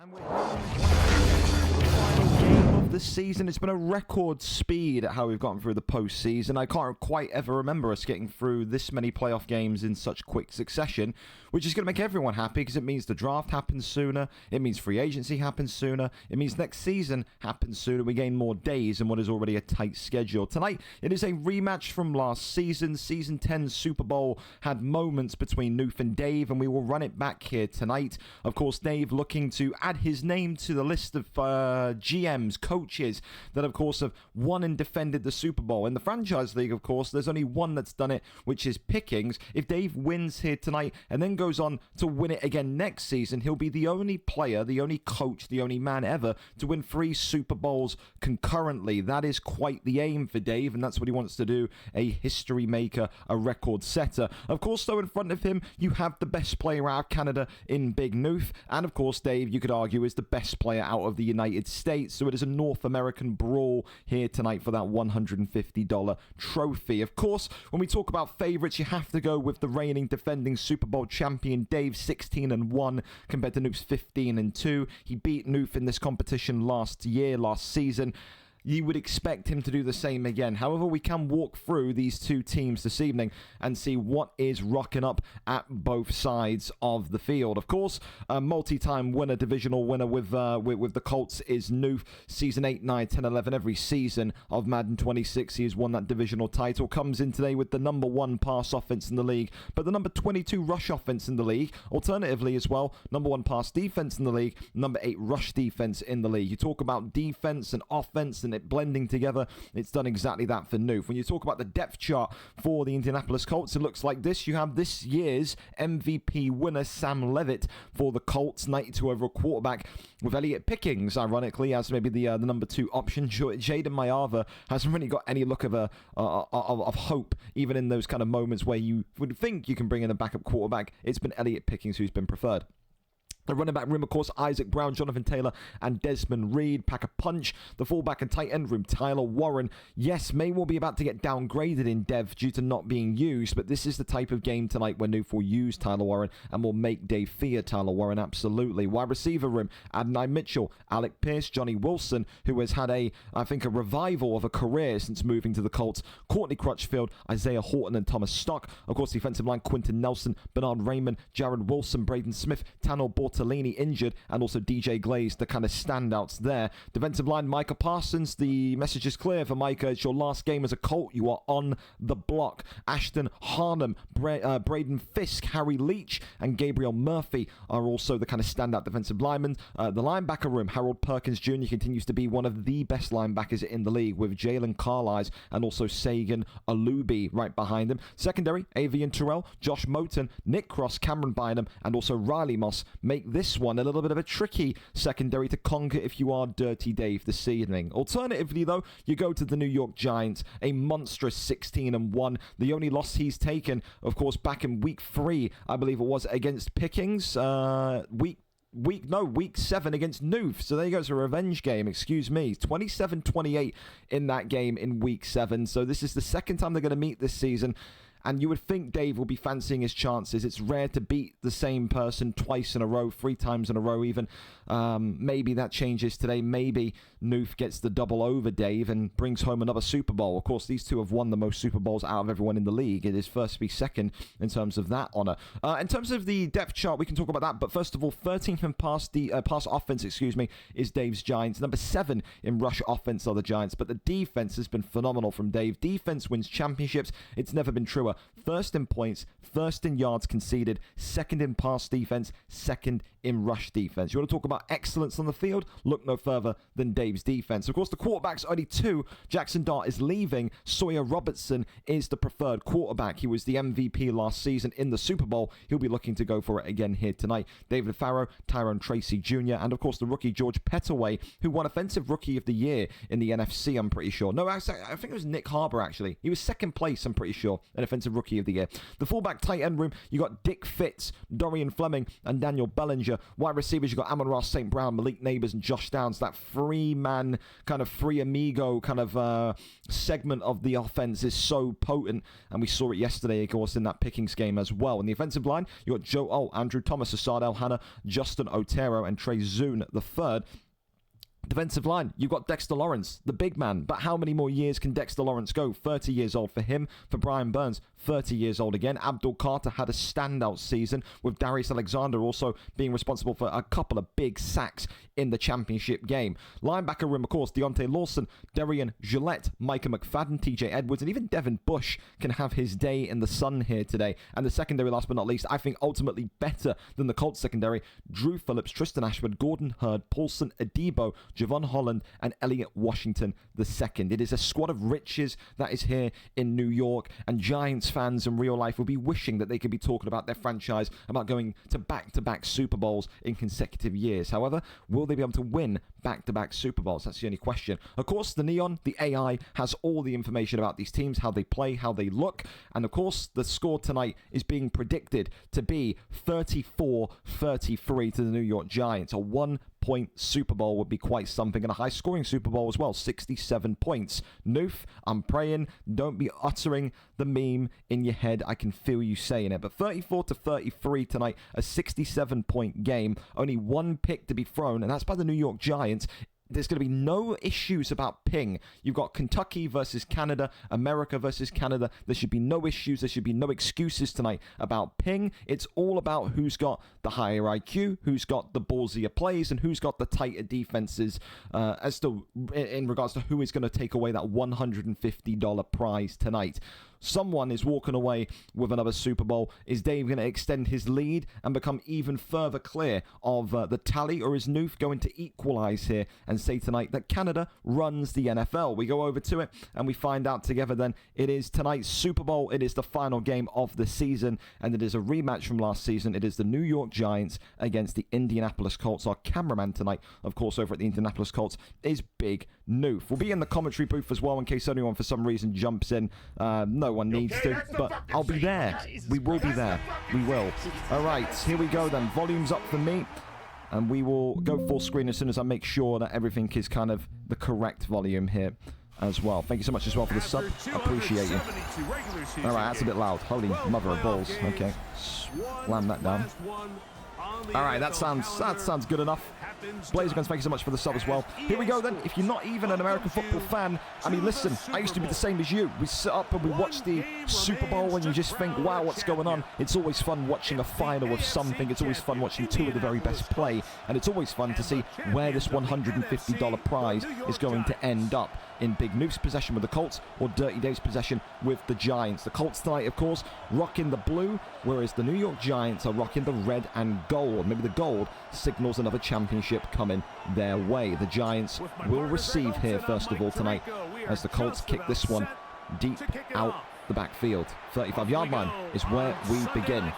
And we're the final game of the season. It's been a record speed at how we've gotten through the postseason. I can't quite ever remember us getting through this many playoff games in such quick succession, which is going to make everyone happy because it means the draft happens sooner, it means free agency happens sooner, it means next season happens sooner. We gain more days in what is already a tight schedule. Tonight, it is a rematch from last season. Season 10 Super Bowl had moments between Noof and Dave, and we will run it back here tonight. Of course, Dave looking to add his name to the list of GMs, coaches that, of course, have won and defended the Super Bowl. In the franchise league, of course, there's only one that's done it, which is Pickings. If Dave wins here tonight and then goes on to win it again next season, he'll be the only player, the only coach, the only man ever to win 3 Super Bowls concurrently. That is quite the aim for Dave, and that's what he wants to do, a history maker, a record setter. Of course, though, in front of him, you have the best player out of Canada in Big Noof, and of course, Dave, you could argue, is the best player out of the United States. So it is a North American brawl here tonight for that $150 trophy. Of course, when we talk about favorites, you have to go with the reigning defending Super Bowl champion Dave, 16-1 compared to Noof's 15-2. He beat Noof in this competition last season. You would expect him to do the same again. However, we can walk through these two teams this evening and see what is rocking up at both sides of the field. Of course, a multi-time winner, divisional winner with the Colts is Noof. Season 8, 9, 10, 11, every season of Madden 26, he has won that divisional title. Comes in today with the number 1 pass offense in the league, but the number 22 rush offense in the league. Alternatively as well, number 1 pass defense in the league, number 8 rush defense in the league. You talk about defense and offense and it blending together, it's done exactly that for Noof. When you talk about the depth chart for the Indianapolis Colts, it looks like this. You have this year's MVP winner, Sam Levitt, for the Colts, 92 overall quarterback, with Elliott Pickings, ironically, as maybe the number 2 option. Jaden Mayava hasn't really got any look of hope, even in those kind of moments where you would think you can bring in a backup quarterback. It's been Elliott Pickings who's been preferred. The running back room, of course, Isaac Brown, Jonathan Taylor, and Desmond Reed. Pack a punch. The fullback and tight end room, Tyler Warren. Yes, may well be about to get downgraded in dev due to not being used, but this is the type of game tonight where Noof will use Tyler Warren and will make Dave fear Tyler Warren, absolutely. Wide receiver room, Adonai Mitchell, Alec Pierce, Johnny Wilson, who has had a revival of a career since moving to the Colts. Courtney Crutchfield, Isaiah Horton, and Thomas Stock. Of course, defensive line, Quentin Nelson, Bernard Raymond, Jared Wilson, Braden Smith, Tanner Bortolini injured, and also DJ Glaze, the kind of standouts there. Defensive line, Micah Parsons. The message is clear for Micah. It's your last game as a Colt. You are on the block. Ashton Harnham, Braden Fisk, Harry Leach, and Gabriel Murphy are also the kind of standout defensive linemen. The linebacker room, Harold Perkins Jr. continues to be one of the best linebackers in the league, with Jalen Carlisle and also Sagan Alubi right behind him. Secondary, Avian Terrell, Josh Moten, Nick Cross, Cameron Bynum, and also Riley Moss make this one a little bit of a tricky secondary to conquer if you are Dirty Dave this evening. Alternatively, though, you go to the New York Giants, a monstrous 16-1. The only loss he's taken, of course, back in week 3, I believe it was, against Pickings. Week 7 against Noof. So there you go. It's a revenge game. Excuse me. 27-28 in that game in week 7. So this is the second time they're going to meet this season. And you would think Dave will be fancying his chances. It's rare to beat the same person twice in a row, 3 times in a row even. Maybe that changes today. Maybe Noof gets the double over Dave and brings home another Super Bowl. Of course, these two have won the most Super Bowls out of everyone in the league. It is first to be second in terms of that honor. In terms of the depth chart, we can talk about that. But first of all, 13th in pass offense, is Dave's Giants. Number 7 in rush offense are the Giants. But the defense has been phenomenal from Dave. Defense wins championships. It's never been truer. First in points, first in yards conceded, second in pass defense, second in rush defense. You want to talk about excellence on the field? Look no further than Dave's defense. Of course, the quarterback's only 2. Jackson Dart is leaving. Sawyer Robertson is the preferred quarterback. He was the MVP last season in the Super Bowl. He'll be looking to go for it again here tonight. David Farrow, Tyrone Tracy Jr., and of course the rookie George Pettaway, who won Offensive Rookie of the Year in the NFC, I'm pretty sure. No, I think it was Nick Harbour, actually. He was second place, I'm pretty sure, in Offensive Defensive Rookie of the Year. The fullback tight end room, you got Dick Fitz, Dorian Fleming, and Daniel Bellinger. Wide receivers, you got Amon-Ra St. Brown, Malik Neighbors, and Josh Downs. That three-man, kind of free amigo kind of segment of the offense is so potent, and we saw it yesterday, of course, in that Pickings game as well. In the offensive line, you got Joe Andrew Thomas, Asad El-Hannah, Justin Otero, and Trey Zune the third. Defensive line, you've got Dexter Lawrence, the big man. But how many more years can Dexter Lawrence go? 30 years old for him. For Brian Burns, 30 years old again. Abdul Carter had a standout season, with Darius Alexander also being responsible for a couple of big sacks in the championship game. Linebacker room, of course, Deontay Lawson, Darian Gillette, Micah McFadden, TJ Edwards, and even Devin Bush can have his day in the sun here today. And the secondary, last but not least, I think ultimately better than the Colts secondary. Drew Phillips, Tristan Ashford, Gordon Hurd, Paulson Adebo, Javon Holland, and Elliot Washington II. It is a squad of riches that is here in New York, and Giants fans in real life will be wishing that they could be talking about their franchise, about going to back-to-back Super Bowls in consecutive years. However, will they be able to win back-to-back Super Bowls? That's the only question. Of course, the Neon, the AI, has all the information about these teams, how they play, how they look, and of course, the score tonight is being predicted to be 34-33 to the New York Giants. A one-point Super Bowl would be quite something, and a high-scoring Super Bowl as well, 67 points. Noof, I'm praying, don't be uttering the meme in your head. I can feel you saying it. But 34-33 tonight, a 67-point game, only one pick to be thrown, and that's by the New York Giants. There's going to be no issues about ping. You've got Kentucky versus Canada, America versus Canada. There should be no issues. There should be no excuses tonight about ping. It's all about who's got the higher IQ, who's got the ballsier plays, and who's got the tighter defenses as to in regards to who is going to take away that $150 prize tonight. Someone is walking away with another Super Bowl. Is Dave going to extend his lead and become even further clear of the tally, or is Noof going to equalize here and say tonight that Canada runs the NFL? We go over to it and we find out together then. It is tonight's Super Bowl. It is the final game of the season, and it is a rematch from last season. It is the New York Giants against the Indianapolis Colts. Our cameraman tonight, of course, over at the Indianapolis Colts is Big Noof. We'll be in the commentary booth as well in case anyone for some reason jumps in. No one needs to, but I'll be there. We will be there. We will. All right, here we go then. Volume's up for me, and we will go full screen as soon as I make sure that everything is kind of the correct volume here as well. Thank you so much as well for the sub. Appreciate you. All right, that's a bit loud. Holy mother of balls. Okay, slam that down. All right, that sounds good enough. Blazer Guns, thank you so much for the sub as well. Here we go then. If you're not even an American football fan, I mean, listen, I used to be the same as you. We sit up and we watch the Super Bowl and you just think, wow, what's going on? It's always fun watching a final of something. It's always fun watching two of the very best play. And it's always fun to see where this $150 prize is going to end up. In Big Noof's possession with the Colts, or Dirty Dave's possession with the Giants. The Colts tonight, of course, rocking the blue, whereas the New York Giants are rocking the red and gold. Maybe the gold signals another championship coming their way. The Giants will receive here, first of all, tonight, as the Colts kick this one deep out the backfield. 35-yard line is where we begin.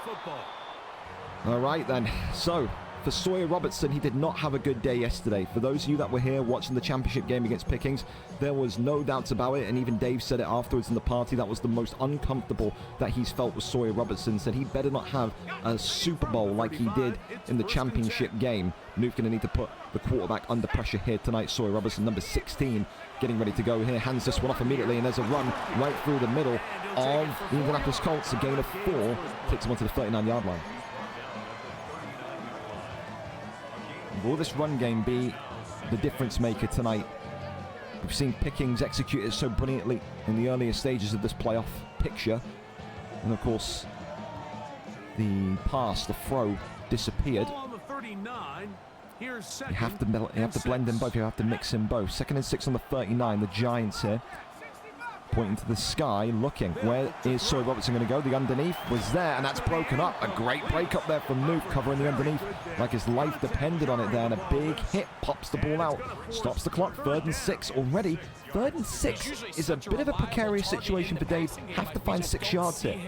All right, then. So, for Sawyer Robertson, he did not have a good day yesterday. For those of you that were here watching the championship game against Pickings, there was no doubts about it, and even Dave said it afterwards in the party. That was the most uncomfortable that he's felt with Sawyer Robertson. Said he better not have a Super Bowl like he did in the championship game. Noof going to need to put the quarterback under pressure here tonight. Sawyer Robertson, number 16, getting ready to go here. Hands this one off immediately, and there's a run right through the middle of the Indianapolis Colts. A gain of 4, takes him onto the 39-yard line. Will this run game be the difference maker tonight? We've seen Pickings execute it so brilliantly in the earlier stages of this playoff picture. And of course, the pass, the throw, disappeared. You have to blend them both. You have to mix them both. 2nd and 6 on the 39. The Giants here, pointing to the sky, looking. Where is Sawyer Robertson going to go? The underneath was there, and that's broken up. A great break up there from Noof, covering the underneath like his life depended on it there, and a big hit pops the ball out. Stops the clock. 3rd and 6 already. 3rd and 6 is a bit of a precarious situation for Dave. Have to find 6 yards here.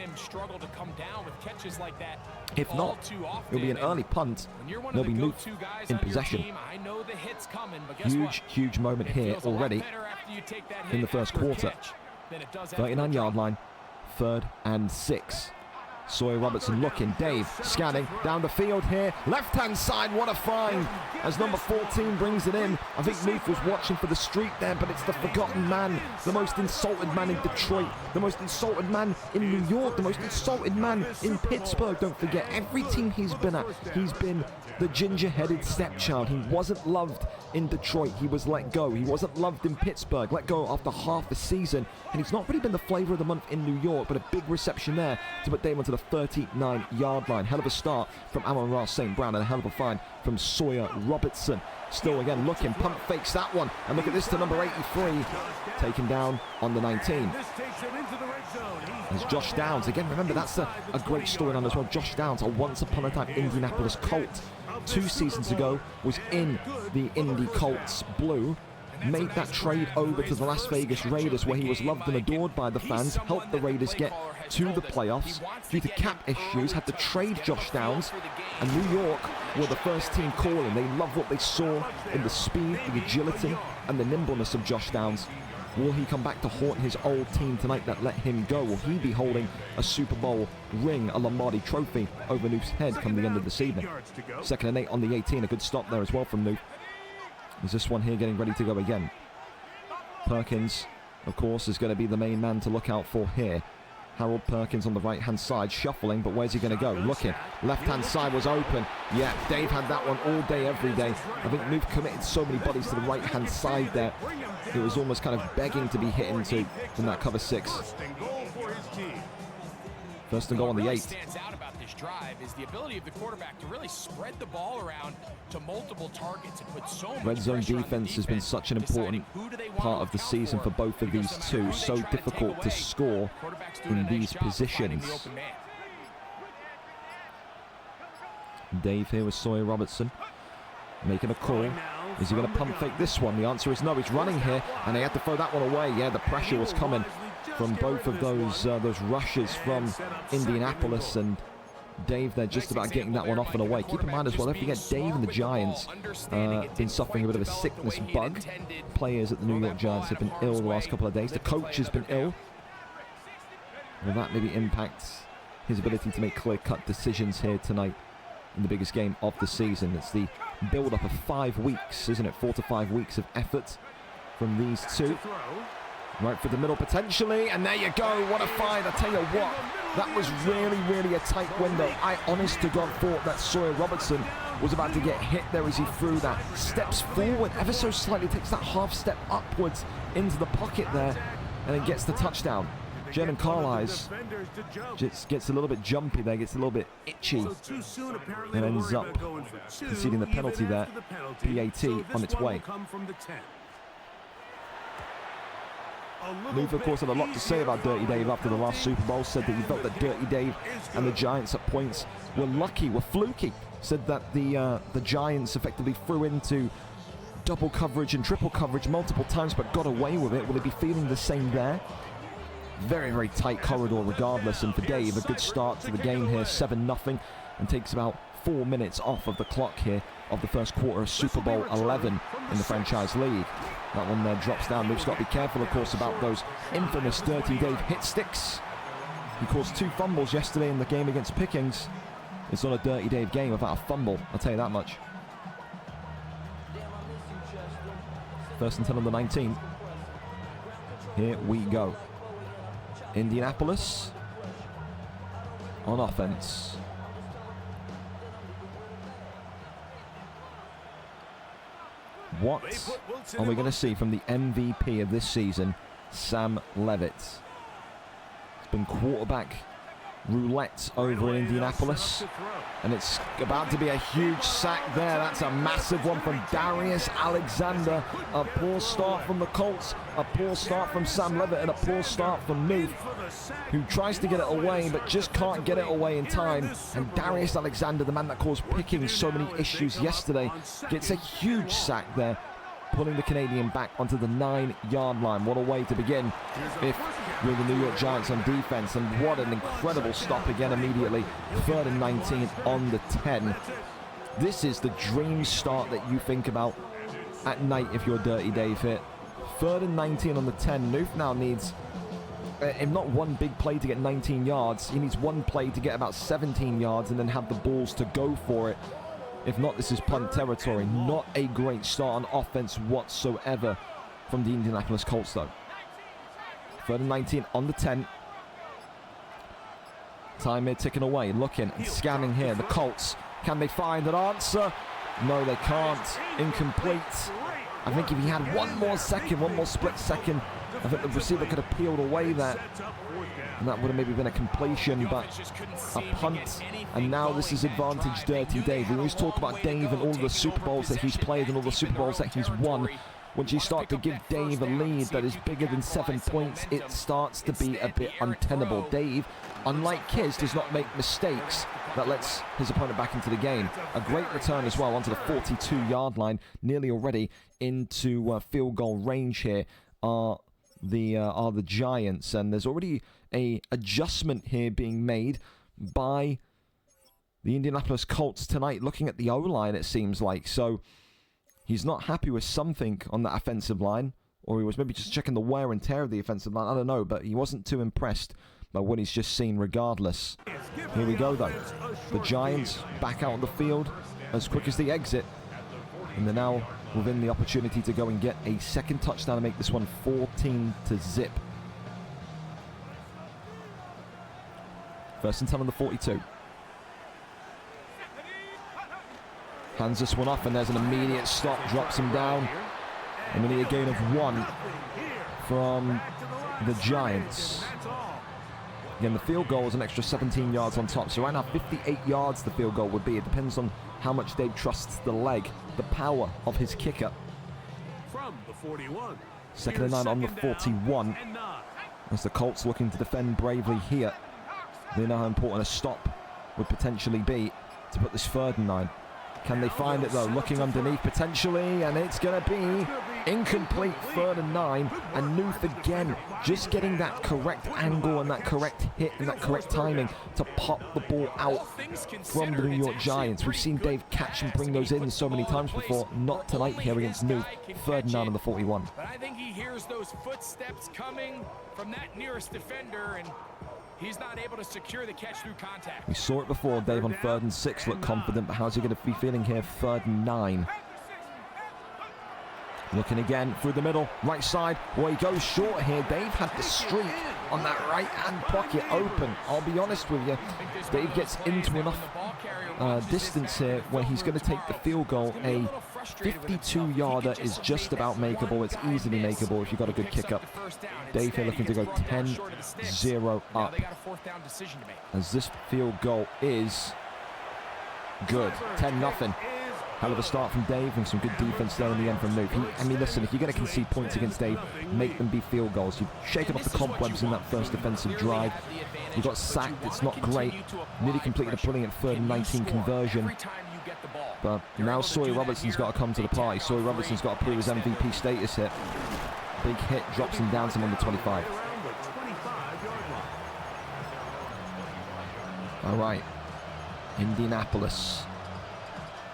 If not, it'll be an early punt. There'll be Noof in possession. Huge moment here already in the first quarter. 39-yard line, 3rd and 6. Sawyer Robertson looking, Dave scanning down the field here, left-hand side, what a find as number 14 brings it in. I think Luke was watching for the streak there, but it's the forgotten man, the most insulted man in Detroit, the most insulted man in New York, the most insulted man in Pittsburgh. Don't forget, every team he's been at, he's been the ginger-headed stepchild. He wasn't loved in Detroit, he was let go. He wasn't loved in Pittsburgh, let go after half a season, and he's not really been the flavor of the month in New York, but a big reception there to put Dave onto the 39-yard line. Hell of a start from Amon-Ra St. Brown, and a hell of a find from Sawyer Robertson. Still again looking, pump fakes that one, and look at this to number 83, taken down on the 19. There's Josh Downs. Again, remember, that's a great storyline as well. Josh Downs, a once-upon-a-time Indianapolis Colt. 2 seasons ago, was in the Indy Colts blue. Made that trade over to the Las Vegas Raiders, where he was loved and adored by the fans. Helped the Raiders get to the playoffs. Due to cap issues, had to trade Josh Downs. And New York were the first team calling. They loved what they saw in the speed, the agility, and the nimbleness of Josh Downs. Will he come back to haunt his old team tonight that let him go? Will he be holding a Super Bowl ring, a Lombardi trophy over Newf's head come the end of this evening? 2nd and 8 on the 18. A good stop there as well from Newf. Is this one here getting ready to go again? Perkins, of course, is going to be the main man to look out for here. Harold Perkins on the right-hand side, shuffling, but where's he going to go? Looking. Left-hand side was open. Yeah, Dave had that one all day, every day. I think Newf committed so many bodies to the right-hand side there. It was almost kind of begging to be hit into from that cover 6. 1st and goal on the 8. Drive is the ability of the quarterback to really spread the ball around to multiple targets and put so much red zone defense has been such an important part of the season for both of these two. So difficult to score in these positions. Dave here with Sawyer Robertson making a call. Is he going to pump fake this one? The answer is no. He's running here, and they had to throw that one away. Yeah, the pressure was coming from both of those rushes from Indianapolis, and Dave there just about getting that one off and away. Keep in mind as well, don't forget, Dave and the Giants been suffering a bit of a sickness bug. Players at the New York Giants have been ill the last couple of days. The coach has been ill. Well, that maybe impacts his ability to make clear-cut decisions here tonight in the biggest game of the season. It's the build-up of 5 weeks, isn't it? 4 to 5 weeks of effort from these two. Right for the middle potentially, and there you go. What a find. I tell you what, that was really, really a tight window. I honest to God thought that Sawyer Robertson was about to get hit there as he threw that. Steps forward ever so slightly, takes that half step upwards into the pocket there, and then gets the touchdown. Jerman Carlisle just gets a little bit jumpy there, gets a little bit itchy, and ends up conceding the penalty there. PAT on its way. Newf, of course, had a lot to say about Dirty Dave after the last Super Bowl. Said that he felt that Dirty Dave and the Giants at points were lucky, were fluky. Said that the Giants effectively threw into double coverage and triple coverage multiple times but got away with it. Will they be feeling the same there? Very, very tight corridor regardless. And for Dave, a good start to the game here, 7-0, and takes about 4 minutes off of the clock here of the first quarter of Super Bowl 11 in the franchise league. That one there drops down. Luke's got to be careful, of course, about those infamous Dirty Dave hit sticks. He caused 2 fumbles yesterday in the game against Pickens. It's not a Dirty Dave game without a fumble, I'll tell you that much. 1st and 10 on the 19. Here we go. Indianapolis on offense. What are we going to see from the MVP of this season, Sam Levitt? It's been quarterback roulette over in Indianapolis, and it's about to be a huge sack there. That's a massive one from Darius Alexander. A poor start from the Colts, a poor start from Sam Levitt, and a poor start from Newf, who tries to get it away but just can't get it away in time. And Darius Alexander, the man that caused Pickens so many issues yesterday, gets a huge sack there, pulling the Canadian back onto the 9-yard line. What a way to begin if you're the New York Giants on defense, and what an incredible stop again immediately. 3rd and 19 on the 10. This is the dream start that you think about at night if you're Dirty Dave here. 3rd and 19 on the 10. Newf now needs if not one big play to get 19 yards, he needs one play to get about 17 yards and then have the balls to go for it. If not, this is punt territory. Not a great start on offense whatsoever from the Indianapolis Colts, though. 3rd and 19 on the 10. Time here ticking away, looking and scanning here. The Colts, can they find an answer? No, they can't. Incomplete. I think if he had one more split second, I think the receiver could have peeled away that. And that would have maybe been a completion, but a punt. And now this is advantage Dirty Dave. We always talk about Dave and all the Super Bowls that he's played and all the Super Bowls that he's won. Once you start to give Dave a lead that is bigger than 7 points, it starts to be a bit untenable. Dave, unlike Kiz, does not make mistakes that lets his opponent back into the game. A great return as well onto the 42-yard line, nearly already into field goal range here are the Giants. And there's already a adjustment here being made by the Indianapolis Colts tonight, looking at the O-line, it seems like. So he's not happy with something on that offensive line, or he was maybe just checking the wear and tear of the offensive line. I don't know, but he wasn't too impressed by what he's just seen regardless. Here we go, though. The Giants back out on the field as quick as they exit. And they're now within the opportunity to go and get a second touchdown and make this one 14-0. 1st and 10 on the 42. Hands this one off, and there's an immediate stop, drops him down. And we need a gain of 1 from the Giants. Again, the field goal is an extra 17 yards on top. So right now, 58 yards the field goal would be. It depends on how much Dave trusts the leg, the power of his kicker. From the 41. 2nd and 9 on the 41. As the Colts looking to defend bravely here. They know how important a stop would potentially be to put this 3rd and 9. Can they find it, though? Looking underneath potentially, and it's going to be incomplete. 3rd and 9, and Newth again just getting that correct angle and that correct hit and that correct timing to pop the ball out from the New York Giants. We've seen Dave catch and bring those in so many times before. Not tonight here against Newth. 3rd and 9 on the 41. But I think he hears those footsteps coming from that nearest defender, and he's not able to secure the catch through contact. We saw it before. Dave on 3rd and 6 looked confident, but how's he going to be feeling here? 3rd and 9. Looking again through the middle, right side. Well, he goes short here. Dave had the streak on that right-hand pocket open. I'll be honest with you. Dave gets into enough distance here where he's going to take the field goal. A 52-yarder is just about makeable. It's easily makeable if you've got a good kick up. Dave here looking to go 10-0 up, as this field goal is good. 10-0. Hell of a start from Dave, and some good defense there in the end from Newt. I mean, listen, if you're going to concede points against Dave, make them be field goals. You've shaken off the cobwebs in that first defensive drive. You got sacked. It's not great. Nearly completed a brilliant 3rd and 19 conversion. But now Sawyer Robertson's got to come to the party. Sawyer Robertson's got to prove his MVP status here. Big hit, drops him down to him on the 25. All right, Indianapolis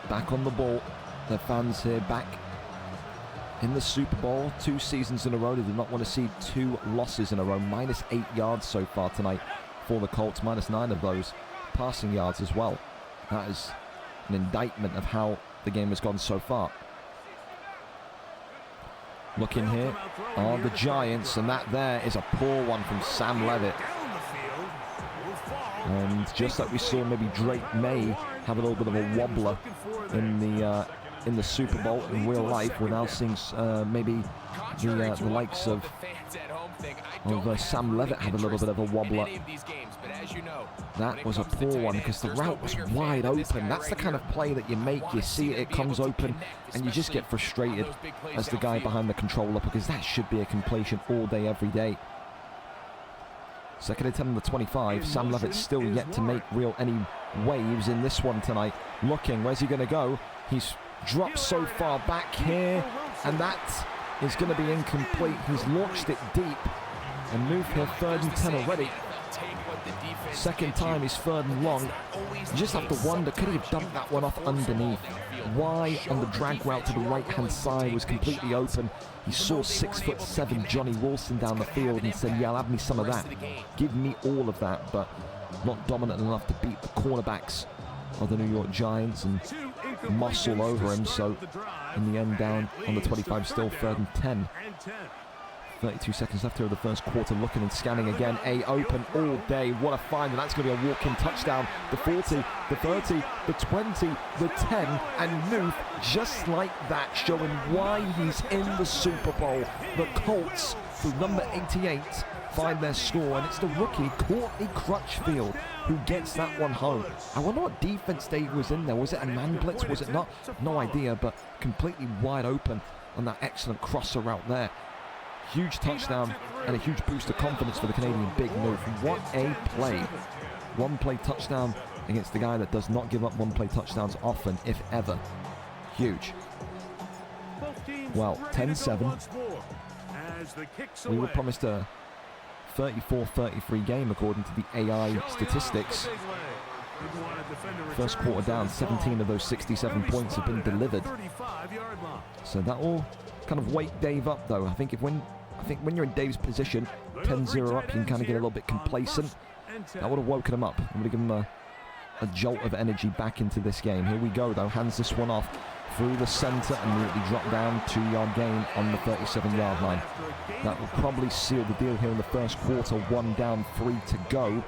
back on the ball. Their fans here back in the Super Bowl 2 seasons in a row. They did not want to see 2 losses in a row. -8 yards so far tonight for the Colts. -9 of those passing yards as well. That is an indictment of how the game has gone so far. Looking here are the Giants, and that there is a poor one from Sam Levitt. And just like we saw maybe Drake May have a little bit of a wobbler in the Super Bowl in real life, we're now seeing maybe the likes of Sam Levitt have a little bit of a wobbler. That was a poor one because the route was wide open. That's the kind of play that you make. You see it comes open, and you just get frustrated as the guy behind the controller, because that should be a completion all day, every day. 2nd and 10 on the 25. Sam Levitt still yet to make any waves in this one tonight. Looking, where's he going to go? He's dropped so far back here, and that is going to be incomplete. He's launched it deep, and moved here 3rd and 10 already. Second time he's 3rd and long. You just have to wonder, could he have dumped that one off underneath? Why on the drag route to the right-hand side was completely open. He saw 6'7" Johnny Wilson down the field and said, yeah, I'll have me some of that. Give me all of that, but not dominant enough to beat the cornerbacks of the New York Giants and muscle over him. So in the end, down on the 25, still 3rd and 10. 32 seconds left here of the first quarter. Looking and scanning again. A open all day. What a find. And that's going to be a walk-in touchdown. The 40, the 30, the 20, the 10. And Nuth, just like that, showing why he's in the Super Bowl. The Colts, through number 88, find their score. And it's the rookie, Courtney Crutchfield, who gets that one home. I wonder what defense Dave was in there. Was it a man blitz? Was it not? No idea, but completely wide open on that excellent crosser route there. Huge touchdown and a huge boost of confidence for the Canadian Big Nuth. What a play. One play touchdown against the guy that does not give up one play touchdowns often, if ever. Huge. Well, 10-7. We were promised a 34-33 game according to the AI statistics. First quarter down, 17 of those 67 points have been delivered. So that will kind of wake Dave up, though. I think when you're in Dave's position, 10-0 up, you can kind of get a little bit complacent. That would have woken him up. It would have given him a jolt of energy back into this game. Here we go, though. Hands this one off through the center and immediately drop down, 2-yard gain on the 37-yard line. That will probably seal the deal here in the first quarter. 1 down, 3 to go.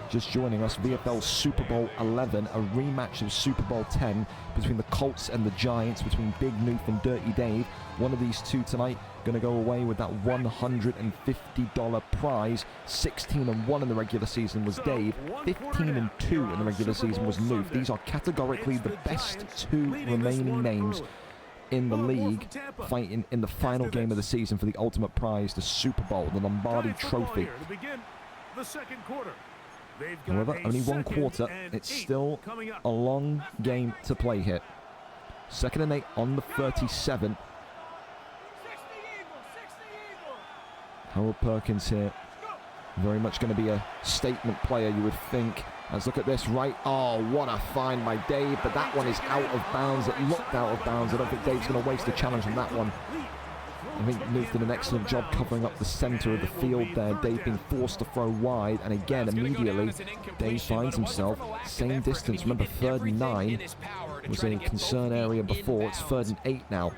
Just joining us, VFL Super Bowl 11, a rematch of Super Bowl 10 between the Colts and the Giants, between Big Nuth and Dirty Dave. One of these two tonight going to go away with that $150 prize. 16-1 in the regular season was Dave, 15-2 in the regular season was Nuth. These are categorically the best two remaining names in the league fighting in the final game of the season for the ultimate prize, the Super Bowl, the Lombardi Trophy. However, only one quarter. It's still a long game to play here. 2nd and 8 on the 37. Harold Perkins here. Very much going to be a statement player, you would think. Let's look at this right. Oh, what a find by Dave, but that one is out of bounds. It looked out of bounds. I don't think Dave's going to waste a challenge on that one. I think Nuth did an excellent job covering up the center of the field there. Dave being forced to throw wide, and again, immediately, Dave finds himself same distance. Remember, 3rd and 9 was a concern area before. It's 3rd and 8 now.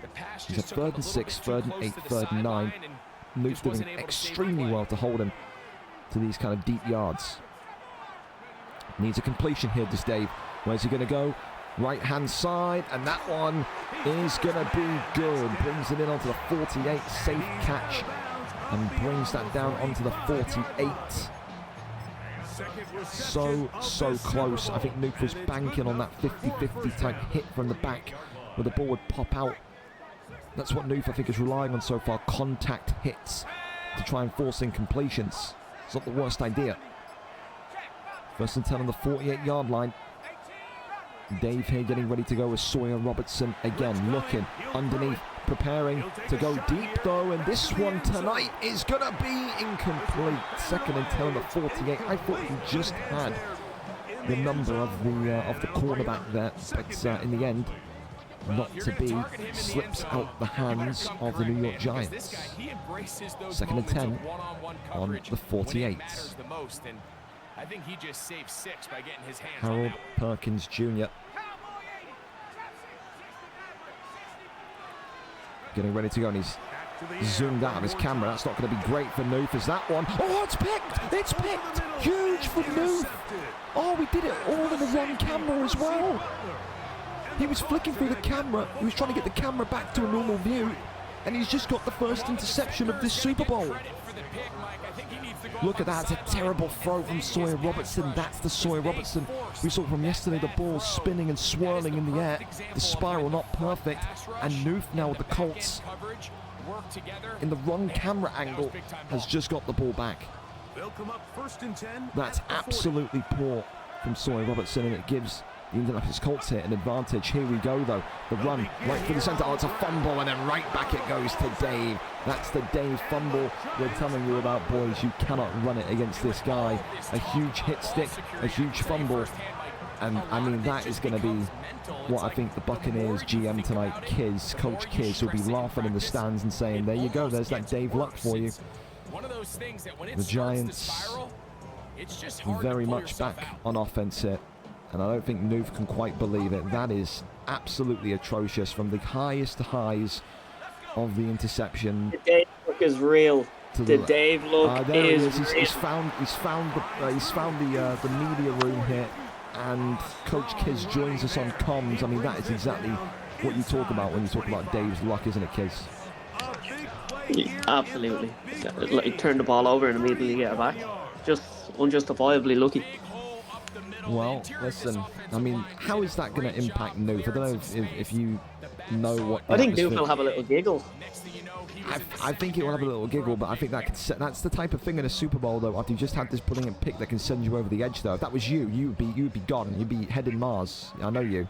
He's at 3rd and 6, 3rd and 8, 3rd and 9. Nuth's doing extremely well to hold him to these kind of deep yards. Needs a completion here, does Dave. Where's he going to go? Right-hand side, and that one is going to be good. Brings it in onto the 48, safe catch, and brings that down onto the 48. So close. I think Nuth was banking on that 50-50 type hit from the back where the ball would pop out. That's what Nuth, I think, is relying on so far, contact hits to try and force in completions. It's not the worst idea. 1st and 10 on the 48-yard line. Dave here getting ready to go with Sawyer Robertson again, looking underneath, preparing to go deep though, and this one tonight is gonna be incomplete. 2nd and 10 on the 48. I thought he just had the number of the cornerback there, but in the end, not to be, slips out the hands of the New York Giants. 2nd and 10 on the 48. I think he just saved 6 by getting his hands Harold on that. Perkins Jr. Getting ready to go, and he's zoomed out of his camera. That's not going to be great for Nuth. Is that one? Oh, it's picked! It's picked! Huge for Nuth! Oh, we did it all in the wrong camera as well. He was flicking through the camera. He was trying to get the camera back to a normal view, and he's just got the first interception of this Super Bowl. Look at that, it's a terrible throw from Sawyer Robertson. That's the Sawyer Robertson we saw from yesterday. The ball spinning and swirling in the air. The spiral not perfect. And Nuth now with the Colts in the wrong camera angle has just got the ball back. That's absolutely poor from Sawyer Robertson, and it gives The Indianapolis Colts hit an advantage. Here we go, though. The run right through the centre. Oh, it's a fumble, and then right back it goes to Dave. That's the Dave fumble we're telling you about, boys. You cannot run it against this guy. A huge hit stick, a huge fumble. And, I mean, that is going to be what I think the Buccaneers GM tonight, Coach Kiz, will be laughing in the stands and saying, there you go, there's that Dave luck for you. The Giants very much back on offense here. And I don't think Noof can quite believe it. That is absolutely atrocious from the highest highs of the interception. The Dave look is real. The Dave look there is he is. real. He's found the media room here, and Coach Kiz joins us on comms. I mean, that is exactly what you talk about when you talk about Dave's luck, isn't it, Kiz? Yeah, absolutely. Like, turn the ball over and immediately get it back. Just unjustifiably lucky. Well, listen, I mean, how is that going to impact Noof? I don't know if you know what... I think Noof will have a little giggle. I think it will have a little giggle, but I think that could that's the type of thing in a Super Bowl, though, after you just had this brilliant pick that can send you over the edge, though. If that was you, you'd be gone. You'd be heading Mars. I know you.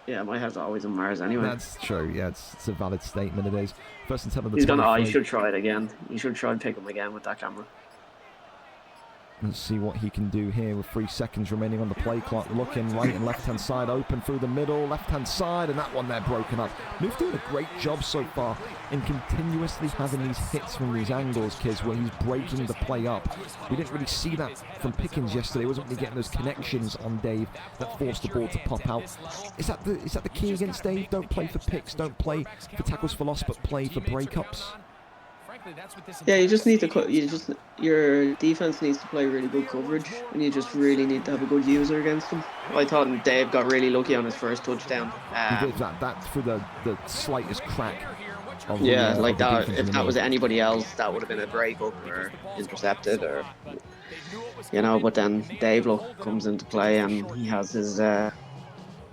Yeah, my head's always on Mars anyway. That's true, yeah, it's a valid statement, it is. First and 10 of the He's gonna, oh, you should try it again. You should try and pick him again with that camera. Let's see what he can do here with 3 seconds remaining on the play clock. Looking right and left-hand side, open through the middle, left-hand side, and that one there broken up. Noof doing a great job so far in continuously having these hits from these angles, kids, where he's breaking the play up. We didn't really see that from Pickens yesterday. He wasn't really getting those connections on Dave that forced the ball to pop out. Is that the key against Dave? Don't play for picks, don't play for tackles for loss, but play for breakups. Yeah, you just need to your defense needs to play really good coverage, and you just really need to have a good user against them. I thought Dave got really lucky on his first touchdown. He did that through the slightest crack. Yeah, like that. If that was anybody else, that would have been a breakup or intercepted, or But then Dave comes into play, and he has his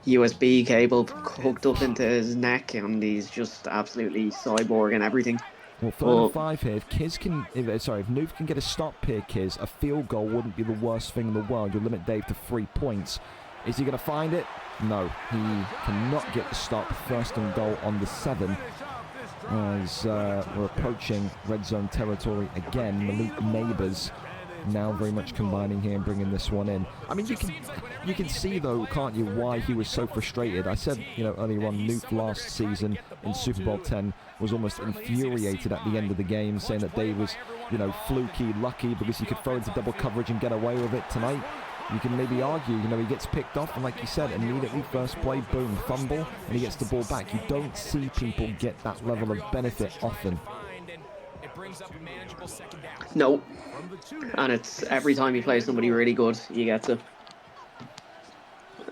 USB cable hooked up into his neck, and he's just absolutely cyborg and everything. Well, 3rd and 5 here. If Noof can get a stop here, Kiz, a field goal wouldn't be the worst thing in the world. You'll limit Dave to 3 points. Is he going to find it? No, he cannot get the stop. 1st and goal on the 7. As we're approaching red zone territory again. Malik Neighbors now very much combining here and bringing this one in. I mean, you can see, though, can't you, why he was so frustrated. I said, earlier on, Noof last season in Super Bowl 10 was almost infuriated at the end of the game, saying that Dave was, fluky, lucky, because he could throw into double coverage and get away with it. Tonight, you can maybe argue, he gets picked off, and like you said, immediately first play, boom, fumble, and he gets the ball back. You don't see people get that level of benefit often. No, and it's every time you play somebody really good, you get it,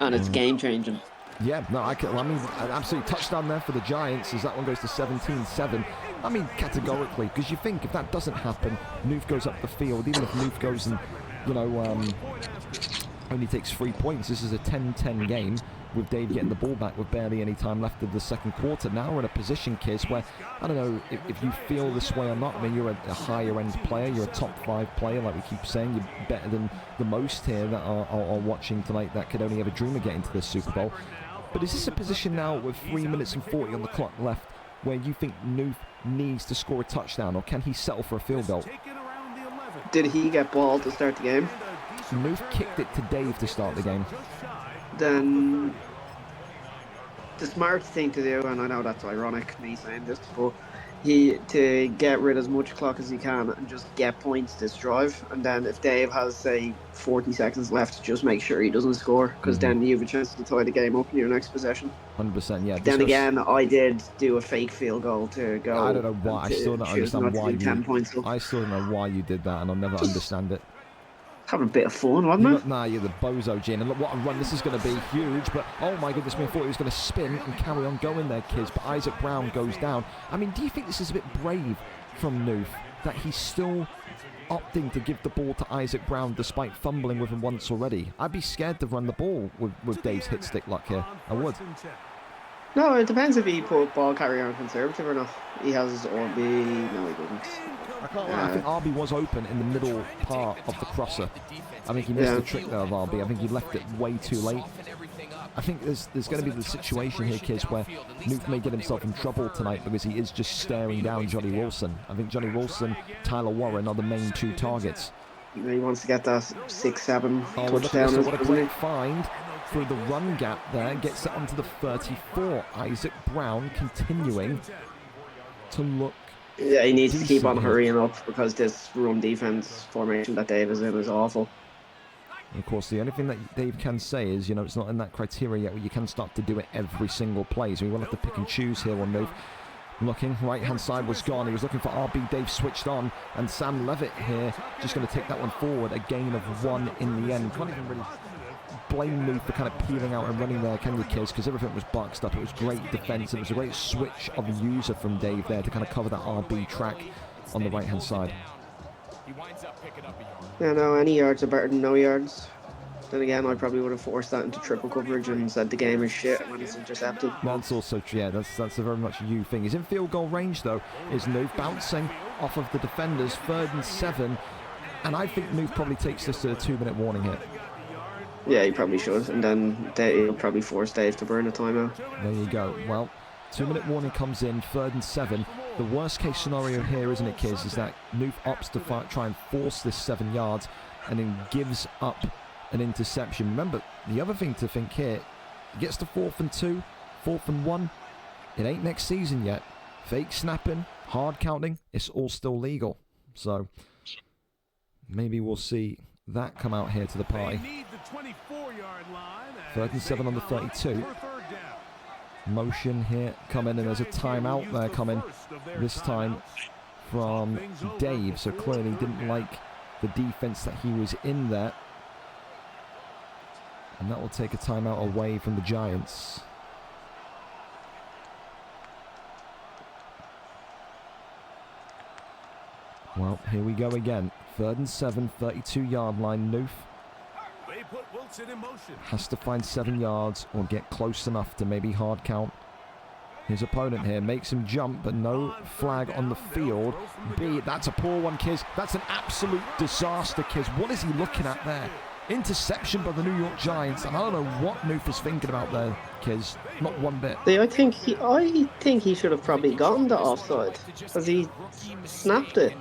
and it's game changing. Yeah, no, I mean, an absolute touchdown there for the Giants as that one goes to 17-7. I mean, categorically, because you think if that doesn't happen, Noof goes up the field. Even if Noof goes and, only takes 3 points, this is a 10-10 game with Dave getting the ball back with barely any time left of the second quarter. Now we're in a position, Kiz, where, I don't know if you feel this way or not. I mean, you're a higher-end player. You're a top 5 player, like we keep saying. You're better than the most here that are watching tonight that could only ever dream of getting to the Super Bowl. But is this a position now with 3 minutes and 40 on the clock left where you think Noof needs to score a touchdown, or can he settle for a field goal? Did he get ball to start the game? Noof kicked it to Dave to start the game. Then the smart thing to do, and I know that's ironic me saying this, but to get rid of as much clock as he can and just get points this drive, and then if Dave has, say, 40 seconds left, just make sure he doesn't score, because then you have a chance to tie the game up in your next possession. 100%, yeah. Then again, I did do a fake field goal to go. I don't know why. I still don't understand why you. 10 points up. I still don't know why you did that, and I'll never understand it. Having a bit of fun, wasn't it? Nah, you're the bozo, Gene. And look what a run this is going to be. Huge, but oh my goodness me, I thought he was going to spin and carry on going there, kids. But Isaac Brown goes down. I mean, do you think this is a bit brave from Noof that he's still opting to give the ball to Isaac Brown despite fumbling with him once already? I'd be scared to run the ball with Dave's hit stick luck here. I would. No, it depends if he put ball carrier on conservative or not. He has RB. No, he doesn't. I can't lie, I think RB was open in the middle part of the crosser. I think he missed the trick there of RB. I think he left it way too late. I think there's going to be the situation here, kids, where Nuke may get himself in trouble tonight because he is just staring down Johnny Wilson. I think Johnny Wilson, Tyler Warren are the main two targets. He wants to get that 6-7 Look at touchdown. this, what a great find through the run gap there. Gets it onto the 34. Isaac Brown continuing to look. Yeah, he needs to keep on here. hurrying up because this run defense formation that Dave is in is awful. And of course, the only thing that Dave can say is, it's not in that criteria yet where you can start to do it every single play. So we will have to pick and choose here on Dave. Looking, right-hand side was gone. He was looking for RB. Dave switched on. And Sam Levitt here just going to take that one forward. A gain of 1 in the end. Can't even really blame me for kind of peeling out and running there, can you, kids? Because everything was boxed up. It was great defense. It was a great switch of user from Dave there to kind of cover that RB track on the right-hand side. Yeah, no, any yards are better than no yards. Then again, I probably would have forced that into triple coverage and said the game is shit when it's intercepted. That's also true. Yeah, that's a very much you thing. He's in field goal range though. Is Nuke bouncing off of the defenders? 3rd and 7, and I think Nuke probably takes this to a 2-minute warning here. Yeah, he probably should, and then he'll probably force Dave to burn a timeout. There you go. Well, 2-minute warning comes in. 3rd and 7. The worst case scenario here, isn't it, kids, is that Nuke opts to try and force this 7 yards, and then gives up an interception. Remember, the other thing to think here, he gets to 4th and 2, 4th and 1. It ain't next season yet. Fake snapping, hard counting, it's all still legal. So maybe we'll see that come out here to the party. 3rd and 7 on the 32. Motion here coming, and there's a timeout there coming. This time from Dave. So clearly didn't like the defense that he was in there. And that will take a timeout away from the Giants. Well, here we go again. 3rd and 7, 32-yard line. Noof has to find 7 yards or get close enough to maybe hard count his opponent here. Makes him jump, but no flag on the field. That's a poor one, kids. That's an absolute disaster, kids. What is he looking at there? Interception by the New York Giants, and I don't know what Noof is thinking about there, kids. Not one bit. I think he should have probably gotten the offside because he snapped it,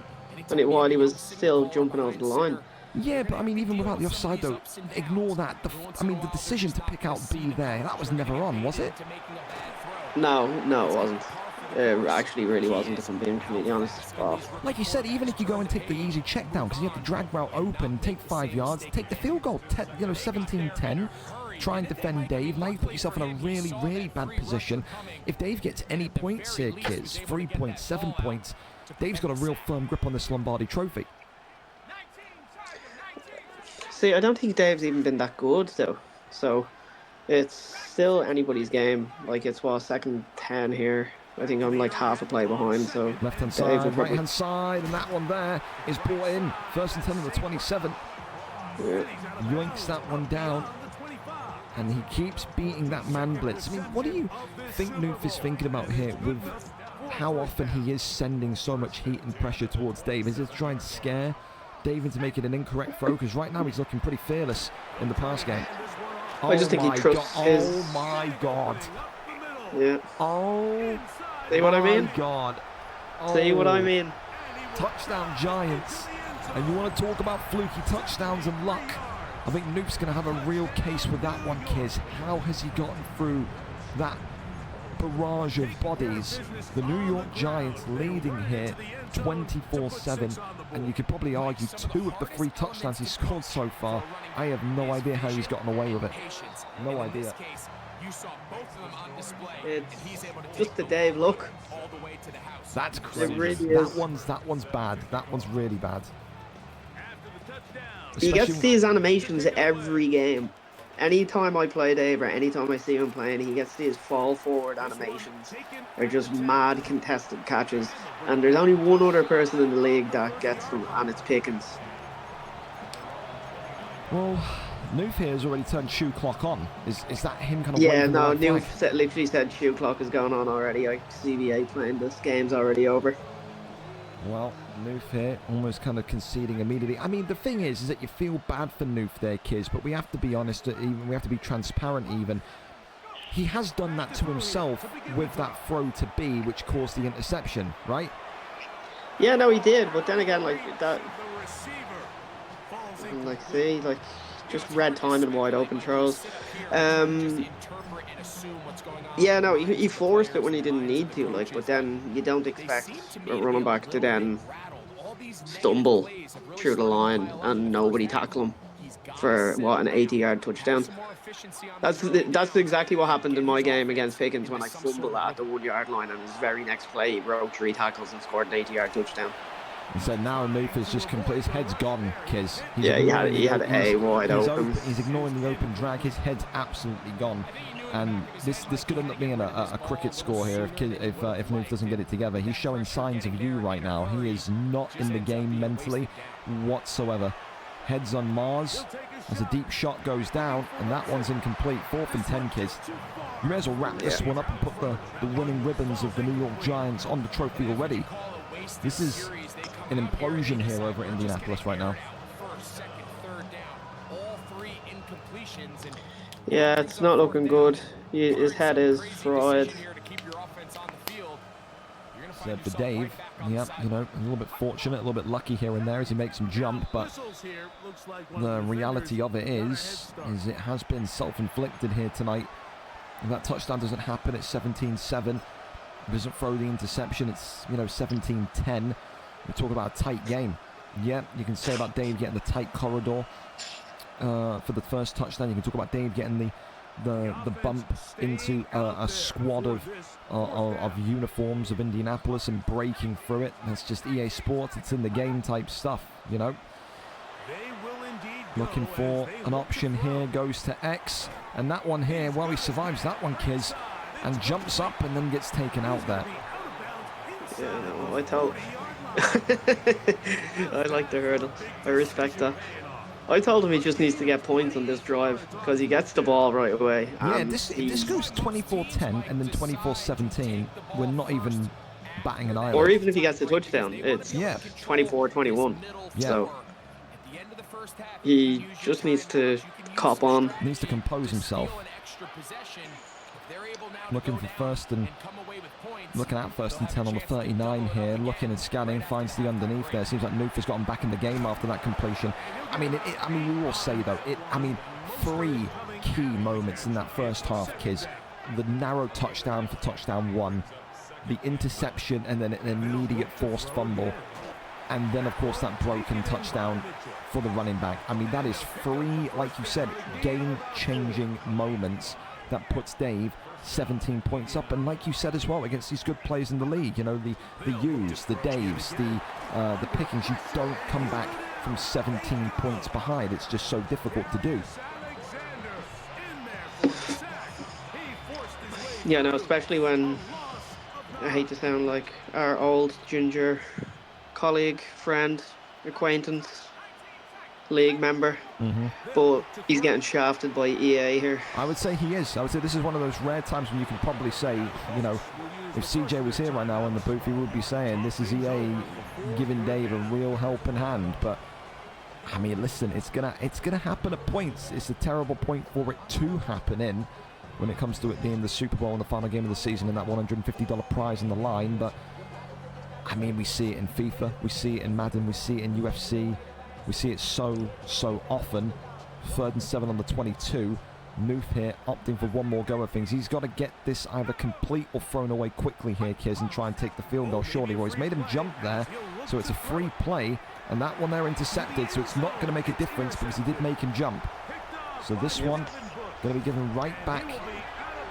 while he was still jumping over the line. Yeah, but I mean, even without the offside though, ignore that. The decision to pick out B there, that was never on, was it? No, it wasn't. It actually really wasn't, if I'm being completely honest. Like you said, even if you go and take the easy check down, because you have the drag route open, take 5 yards, take the field goal, 17-10, try and defend Dave. Now you put yourself in a really, really bad position. If Dave gets any points here, kids, 3 points, 7 points, Dave's got a real firm grip on this Lombardi trophy. See, I don't think Dave's even been that good, though. So, it's still anybody's game. Like, it's 2nd 10 here. I think I'm like half a play behind, so... Left-hand side, right-hand side, and that one there is brought in. 1st and 10 on the 27. Yeah. Yoinks that one down. And he keeps beating that man blitz. I mean, what do you think Noof is thinking about here with how often he is sending so much heat and pressure towards Dave? Is it to try and scare Dave into making an incorrect throw? Because right now he's looking pretty fearless in the pass game. I just think he trusts his... Oh my God. Yeah. Oh... See what I mean? God. See what I mean? Touchdown Giants. And you want to talk about fluky touchdowns and luck. I think Noof's going to have a real case with that one, kids. How has he gotten through that barrage of bodies? The New York Giants leading here 24-7. And you could probably argue 2 of the 3 touchdowns he's scored so far. I have no idea how he's gotten away with it. No idea. It's just the Dave look. That's crazy. It really is. That one's bad. That one's really bad. He gets these animations every game. Anytime I play Dave or anytime I see him playing, he gets these fall forward animations. They're just mad contested catches. And there's only one other person in the league that gets them, and it's Pickens. Well, Noof here has already turned shoe clock on. Is that him kind of Yeah, waving the no, white flag? literally said shoe clock is going on already. Like CBA playing this game's already over. Well, Noof here almost kind of conceding immediately. I mean, the thing is that you feel bad for Noof there, kids, but we have to be honest, even we have to be transparent even. He has done that to himself with that throw to B, which caused the interception, right? Yeah, no, he did, but then again, like that, like see, like just red time and wide open throws. Yeah, no, he forced it when he didn't need to, like, but then you don't expect a running back to then stumble through the line and nobody tackle him for what, an 80-yard touchdown. That's exactly what happened in my game against Pickens when I fumbled at the 1 yard line, and his very next play he broke 3 tackles and scored an 80-yard touchdown. And so now Noof is just complete. His head's gone, Kiz. Yeah, he had A wide open. He's ignoring the open drag. His head's absolutely gone. And this could end up being a cricket score here if Noof doesn't get it together. He's showing signs of you right now. He is not in the game mentally whatsoever. Heads on Mars as a deep shot goes down, and that one's incomplete. 4th and 10, Kiz. You may as well wrap this one up and put the winning ribbons of the New York Giants on the trophy already. This is an implosion here over at Indianapolis right now. Yeah, it's not looking good. His head is fried. So for Dave, yep, you know, a little bit fortunate, a little bit lucky here and there as he makes him jump, but the reality of it is it has been self-inflicted here tonight. If that touchdown doesn't happen, it's 17-7. Doesn't throw the interception, it's, you know, 17-10. We talk about a tight game. Yeah, you can say about Dave getting the tight corridor for the first touchdown. You can talk about Dave getting the bump into a squad of uniforms of Indianapolis and breaking through it. That's just EA Sports. It's in the game type stuff, you know. Looking for an option here, goes to X, and that one here, well, he survives that one, Kiz, and jumps up and then gets taken out there. Yeah, no, I like the hurdle. I respect that. I told him he just needs to get points on this drive because he gets the ball right away. Yeah, this goes 24-10 and then 24-17. We're not even batting an eye. Or even if he gets a touchdown, it's 24-21. Yeah. So he just needs to cop on. Needs to compose himself. Looking for first and 10 on the 39 here. Looking and scanning, finds the underneath there. Seems like Noof has gotten back in the game after that completion. I mean, we will say though, 3 key moments in that first half, Kiz. The narrow touchdown for touchdown 1, the interception, and then an immediate forced fumble, and then of course that broken touchdown for the running back. I mean, that is 3, like you said, game-changing moments that puts Dave 17 points up, and like you said as well, against these good players in the league, you know, the U's, the Daves, the Pickings, you don't come back from 17 points behind. It's just so difficult to do. Yeah, no, especially when, I hate to sound like our old ginger colleague, friend, acquaintance, league member, but he's getting shafted by EA here. I would say he is. I would say this is one of those rare times when you can probably say, you know, if CJ was here right now in the booth, he would be saying this is EA giving Dave a real helping hand. But I mean, listen, it's gonna happen at points. It's a terrible point for it to happen in when it comes to it being the Super Bowl and the final game of the season and that $150 prize on the line. But I mean, we see it in FIFA, we see it in Madden, we see it in UFC. We see it so often. 3rd and 7 on the 22. Noof here opting for one more go of things. He's got to get this either complete or thrown away quickly here, Kiz, and try and take the field goal. Surely, Roy's made him jump there, so it's a free play, and that one there intercepted, so it's not going to make a difference because he did make him jump. So this one going to be given right back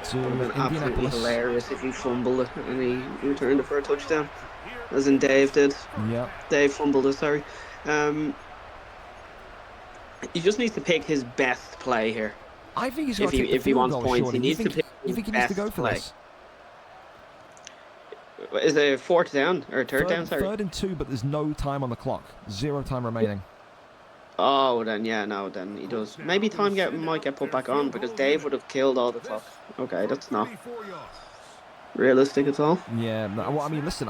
to Indianapolis. Absolutely hilarious if he fumbled it and he returned it for a touchdown, as in Dave did. Yeah. Dave fumbled it, sorry. He just needs to pick his best play here. I think he's got to take the if he field wants goal, points, surely. he needs to pick You think he needs to go for play. this? Is it 4th down or third down? Sorry. 3rd and 2, but there's no time on the clock. 0 time remaining. Oh, then yeah, no, then he does. Maybe might get put back on because Dave would have killed all the clock. Okay, that's not 34 yards. realistic at all. Yeah, no, well, I mean, listen,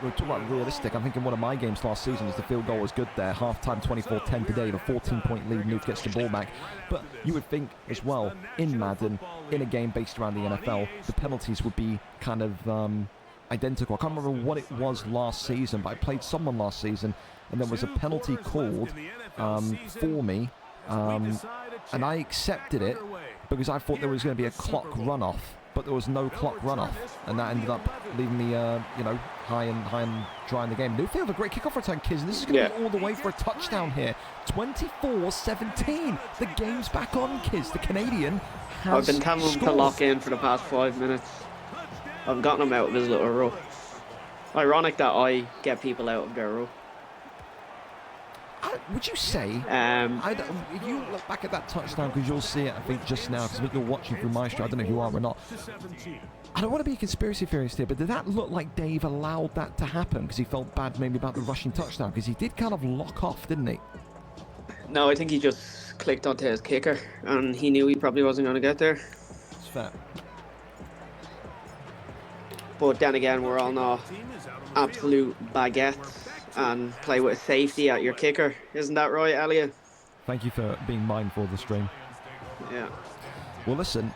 we're talking about realistic. I'm thinking one of my games last season is the field goal was good there. Half-time 24-10 today, the 14-point lead, Nuke gets the ball back. But you would think as well, in Madden, in a game based around the NFL, the penalties would be kind of identical. I can't remember what it was last season, but I played someone last season, and there was a penalty called for me, and I accepted it because I thought there was going to be a clock runoff. But there was no clock runoff, and that ended up leaving me, high and dry in the game. Newfield, a great kickoff return, kids, and this is going to be all the way for a touchdown here. 24-17. The game's back on, kids. The Canadian has I've been telling him to lock in for the past 5 minutes. I've gotten him out of his little row. Ironic that I get people out of their row. Would you say, if you look back at that touchdown, because you'll see it, I think, just now, because you're watching through Maestro, I don't know if you are or not. I don't want to be a conspiracy theorist here, but did that look like Dave allowed that to happen because he felt bad maybe about the rushing touchdown? Because he did kind of lock off, didn't he? No, I think he just clicked onto his kicker, and he knew he probably wasn't going to get there. It's fair. But then again, we're all not absolute baguettes and play with safety at your kicker. Isn't that right, Elliot? Thank you for being mindful of the stream. Yeah. Well, listen,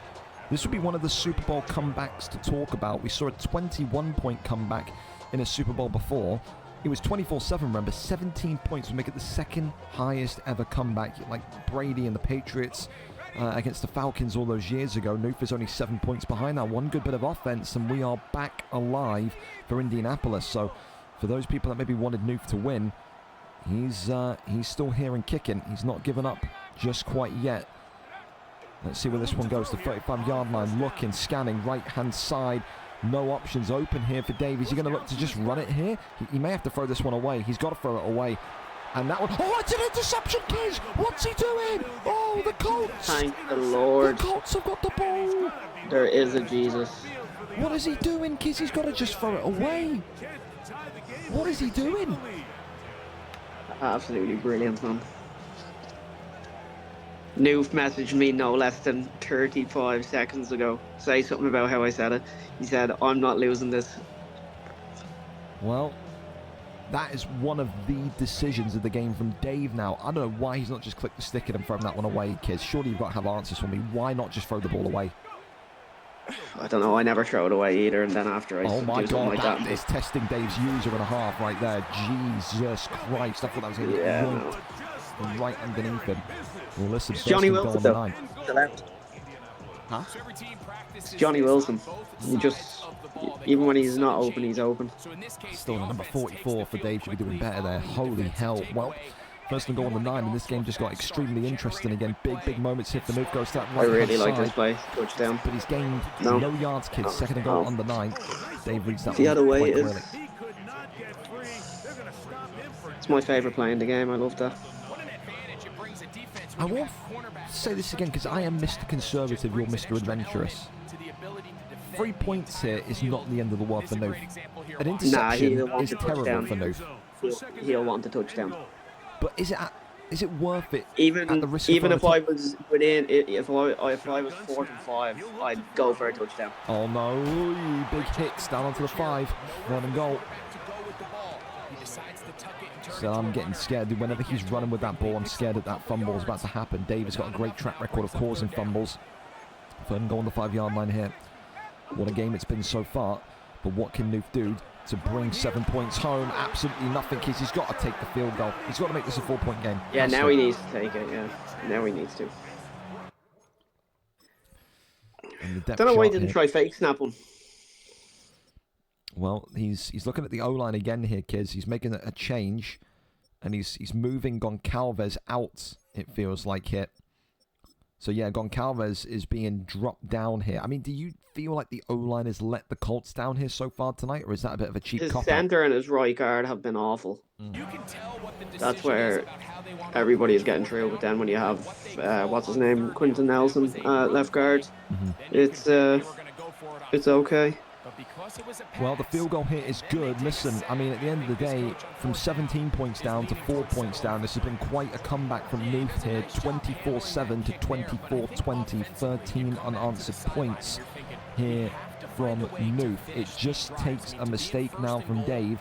this will be one of the Super Bowl comebacks to talk about. We saw a 21-point comeback in a Super Bowl before. It was 24-7, remember, 17 points would make it the second highest ever comeback, like Brady and the Patriots against the Falcons all those years ago. Noof is only 7 points behind now. One good bit of offense, and we are back alive for Indianapolis. So for those people that maybe wanted Noof to win, he's still here and kicking. He's not given up just quite yet. Let's see where this one goes. The 35-yard line, looking, scanning, right-hand side. No options open here for Dave. Is he going to look to just run it here? He may have to throw this one away. He's got to throw it away. And that one... Oh, it's an interception, kids! What's he doing? Oh, the Colts! Thank the Lord. The Colts have got the ball! There is a Jesus. What is he doing, kids? He's got to just throw it away. What is he doing? Absolutely brilliant, man. Noof messaged me no less than 35 seconds ago. Say something about how I said it. He said, I'm not losing this. Well, that is one of the decisions of the game from Dave now. I don't know why he's not just clicked the stick and thrown that one away, kids. Surely you've got to have answers for me. Why not just throw the ball away? I don't know. I never throw it away either. And then after I oh my do something God, like that that. is testing Dave's user and a half right there. Jesus Christ. I thought that was going to Yeah, get right underneath him. Well, listen, it's Johnny first and goal on Wilson, the though. 9. Huh? It's Johnny Wilson. He just, even when he's not open, he's open. Still number 44 for Dave. Should be doing better there. Holy hell. Well, first and goal on the 9, and this game just got extremely interesting again. Big moments here for Nuke. Goes to that right I really like side, this play. Touchdown. but he's gained no yards, kids. Second and goal on the 9. Dave reads that The one other way quite is. clearly. It's my favourite play in the game. I love that. I won't say this again because I am Mr. Conservative, you're Mr. Adventurous. 3 points here is not the end of the world for Noof. An interception is terrible for Noof. He'll want the touchdown. But is it worth it? Even at the risk if of I was within, if I was 4 and 5, I'd go for a touchdown. Oh no! Big hits down onto the 5. Run and goal. So I'm getting scared. Whenever he's running with that ball, I'm scared that fumble is about to happen. Dave has got a great track record of causing fumbles. Third and goal on the 5-yard line here. What a game it's been so far. But what can Noof do to bring 7 points home? Absolutely nothing, kids. He's got to take the field goal. He's got to make this a 4-point game. Yeah, now he needs to take it. Yeah, now he needs to. Don't know why he didn't try fake snap one. Well, he's looking at the O-line again here, kids. He's making a change, and he's moving Goncalves out, it feels like here. So yeah, Goncalves is being dropped down here. I mean, do you feel like the O-line has let the Colts down here so far tonight, or is that a bit of a cheap cop-out? His centre and his right guard have been awful. That's where everybody is getting through. But then when you have, what's his name, Quinton Nelson, left guard, it's okay. Well, the field goal here is good. Listen, I mean, at the end of the day, from 17 points down to 4 points down, this has been quite a comeback from Nuth here. 24-7 to 24-20, 13 unanswered points here from Nuth. It just takes a mistake now from Dave,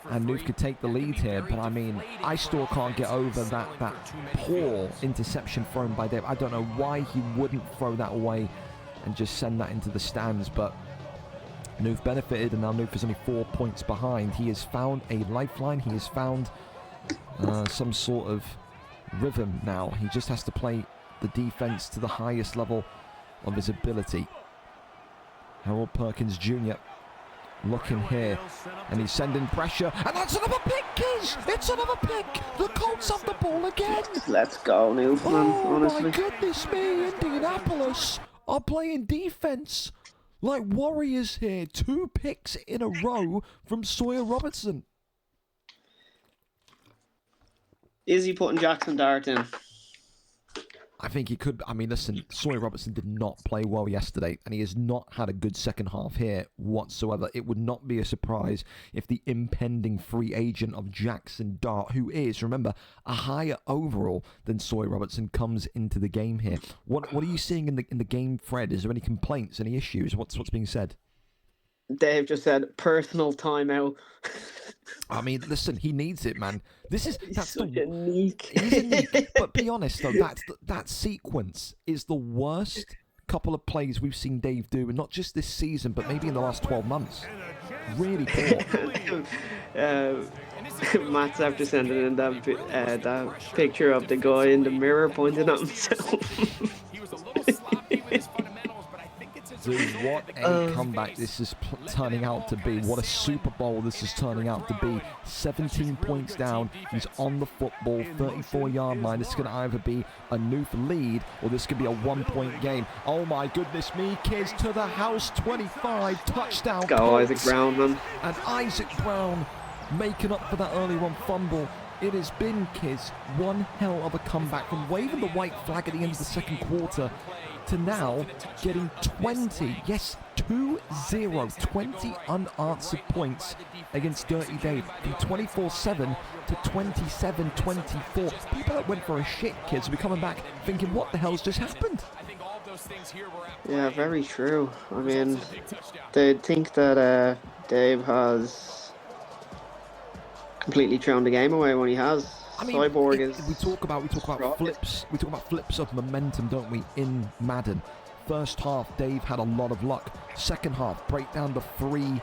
and Nuth could take the lead here. But I mean, I still can't get over that poor interception thrown by Dave. I don't know why he wouldn't throw that away and just send that into the stands, but Nuth benefited, and now Nuth is only 4 points behind. He has found a lifeline. He has found some sort of rhythm now. He just has to play the defense to the highest level of his ability. Harold Perkins Jr. looking here, and he's sending pressure, and that's another pick, Kiz! It's another pick! The Colts have the ball again! Let's go, Nuth, man, honestly. My goodness me, Indianapolis are playing defense like warriors here. 2 picks in a row from Sawyer Robertson. Is he putting Jackson Dart in? I think he could. I mean, listen, Sawyer Robertson did not play well yesterday, and he has not had a good second half here whatsoever. It would not be a surprise if the impending free agent of Jackson Dart, who is, remember, a higher overall than Sawyer Robertson, comes into the game here. What are you seeing in the game, Fred? Is there any complaints, any issues? What's being said? Dave just said personal timeout. I mean, listen, he needs it, man. That's unique. He's unique. But be honest, though, that sequence is the worst couple of plays we've seen Dave do, and not just this season, but maybe in the last 12 months. Really poor. Matt's after sending in that picture of the guy in the mirror pointing at himself. He was a little sloppy with his fundamentals, but I think it's his Dude, what a comeback this is turning out to be. What a Super Bowl this is turning out to be. 17 points down. He's on the football, 34-yard line. This is going to either be a Nuth lead, or this could be a 1-point game. Oh my goodness me, kids, to the house, 25, touchdown. Go, Colts. Isaac Brown, man. And Isaac Brown making up for that early run fumble. It has been, kids, one hell of a comeback from waving the white flag at the end of the second quarter to now getting 20, yes, 2-0, 20 unanswered points against Dirty Dave, from 24-7 to 27-24. People that went for a shit, kids, will be coming back thinking, what the hell's just happened? Yeah, very true. I mean, they think that Dave has completely thrown the game away when he has. I mean, Cyborg is. We talk about flips. We talk about flips of momentum, don't we? In Madden, first half, Dave had a lot of luck. Second half, break down the 3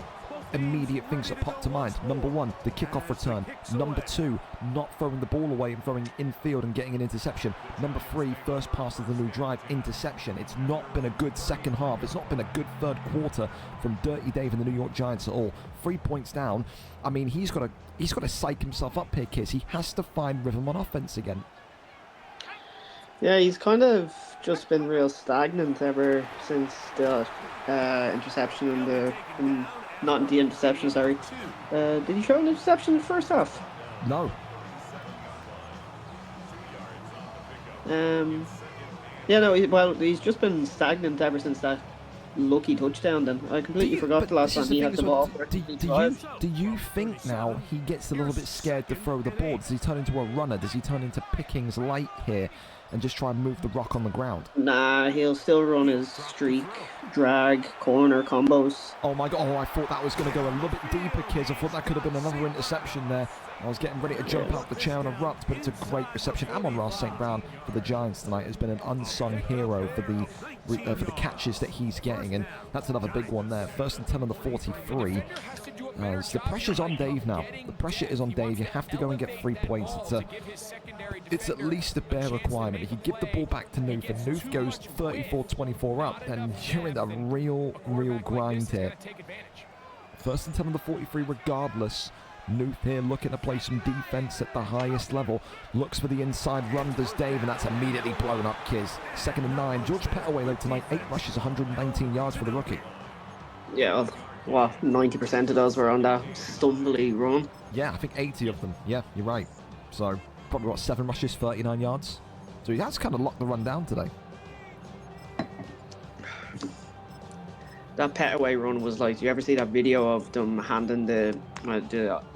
immediate things that pop to mind. Number 1, the kickoff return. Number 2, not throwing the ball away and throwing infield and getting an interception. Number 3, first pass of the new drive, interception. It's not been a good second half. It's not been a good third quarter from Dirty Dave and the New York Giants at all. 3 points down. I mean, he's got to psych himself up here, kids. He has to find rhythm on offense again. Yeah, he's kind of just been real stagnant ever since the interception not the interception, sorry. Did he throw an interception in the first half? No. Yeah, no. He's just been stagnant ever since that lucky touchdown. Then I completely forgot the last time he had the ball. Do you think now he gets a little bit scared to throw the ball? Does he turn into a runner? Does he turn into Pickings light here and just try and move the rock on the ground? Nah, he'll still run his streak, drag, corner combos. Oh my god, I thought that was going to go a little bit deeper, kids. I thought that could have been another interception there. I was getting ready to jump out the chair and erupt, but it's a great reception. Amon-Ra St. Brown for the Giants tonight has been an unsung hero for the catches that he's getting, and that's another big one there. 1st and 10 on the 43. So the pressure's on Dave now. The pressure is on Dave. You have to go and get 3 points. It's at least a bare requirement. If you give the ball back to Nuth and Nuth goes 34-24 up, then you're in a real grind here. 1st and 10 on the 43 regardless. Nuth here looking to play some defense at the highest level. Looks for the inside run, does Dave, and that's immediately blown up, Kiz. 2nd and 9. George Pettaway though tonight, 8 rushes, 119 yards for the rookie. Yeah, well, 90% of those were on that stumbly run. Yeah, I think 80 of them. Yeah, you're right. So probably 7 rushes, 39 yards. So he has kind of locked the run down today. that Petaway run was like. Do you ever see that video of them handing I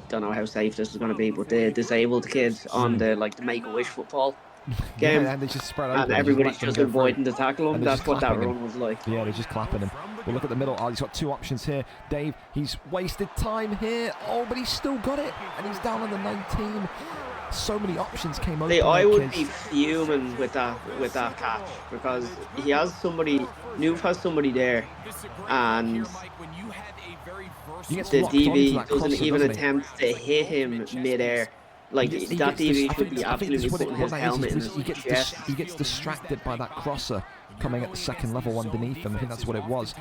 don't know how safe this is going to be, but the disabled kids on the Make-A-Wish football game, Yeah, and they just spread and open. everybody's Just just let them go through. avoiding to tackle him. And they're That's just what that clapping him. run was like. Yeah, they're just clapping him. Well, look at the middle. Oh, he's got two options here. Dave, he's wasted time here. Oh, but he's still got it. And he's down on the 19. So many options came open. I would be fuming with that catch because he has somebody. Noof has somebody there, and He gets the locked onto DV that doesn't crosser, even doesn't he? attempt to hit him mid-air. Like He that gets dis- DV I should think be this- I think absolutely this putting what his that is, helmet in he his chest. he gets distracted by that crosser coming at the second level underneath him. I think that's what it was.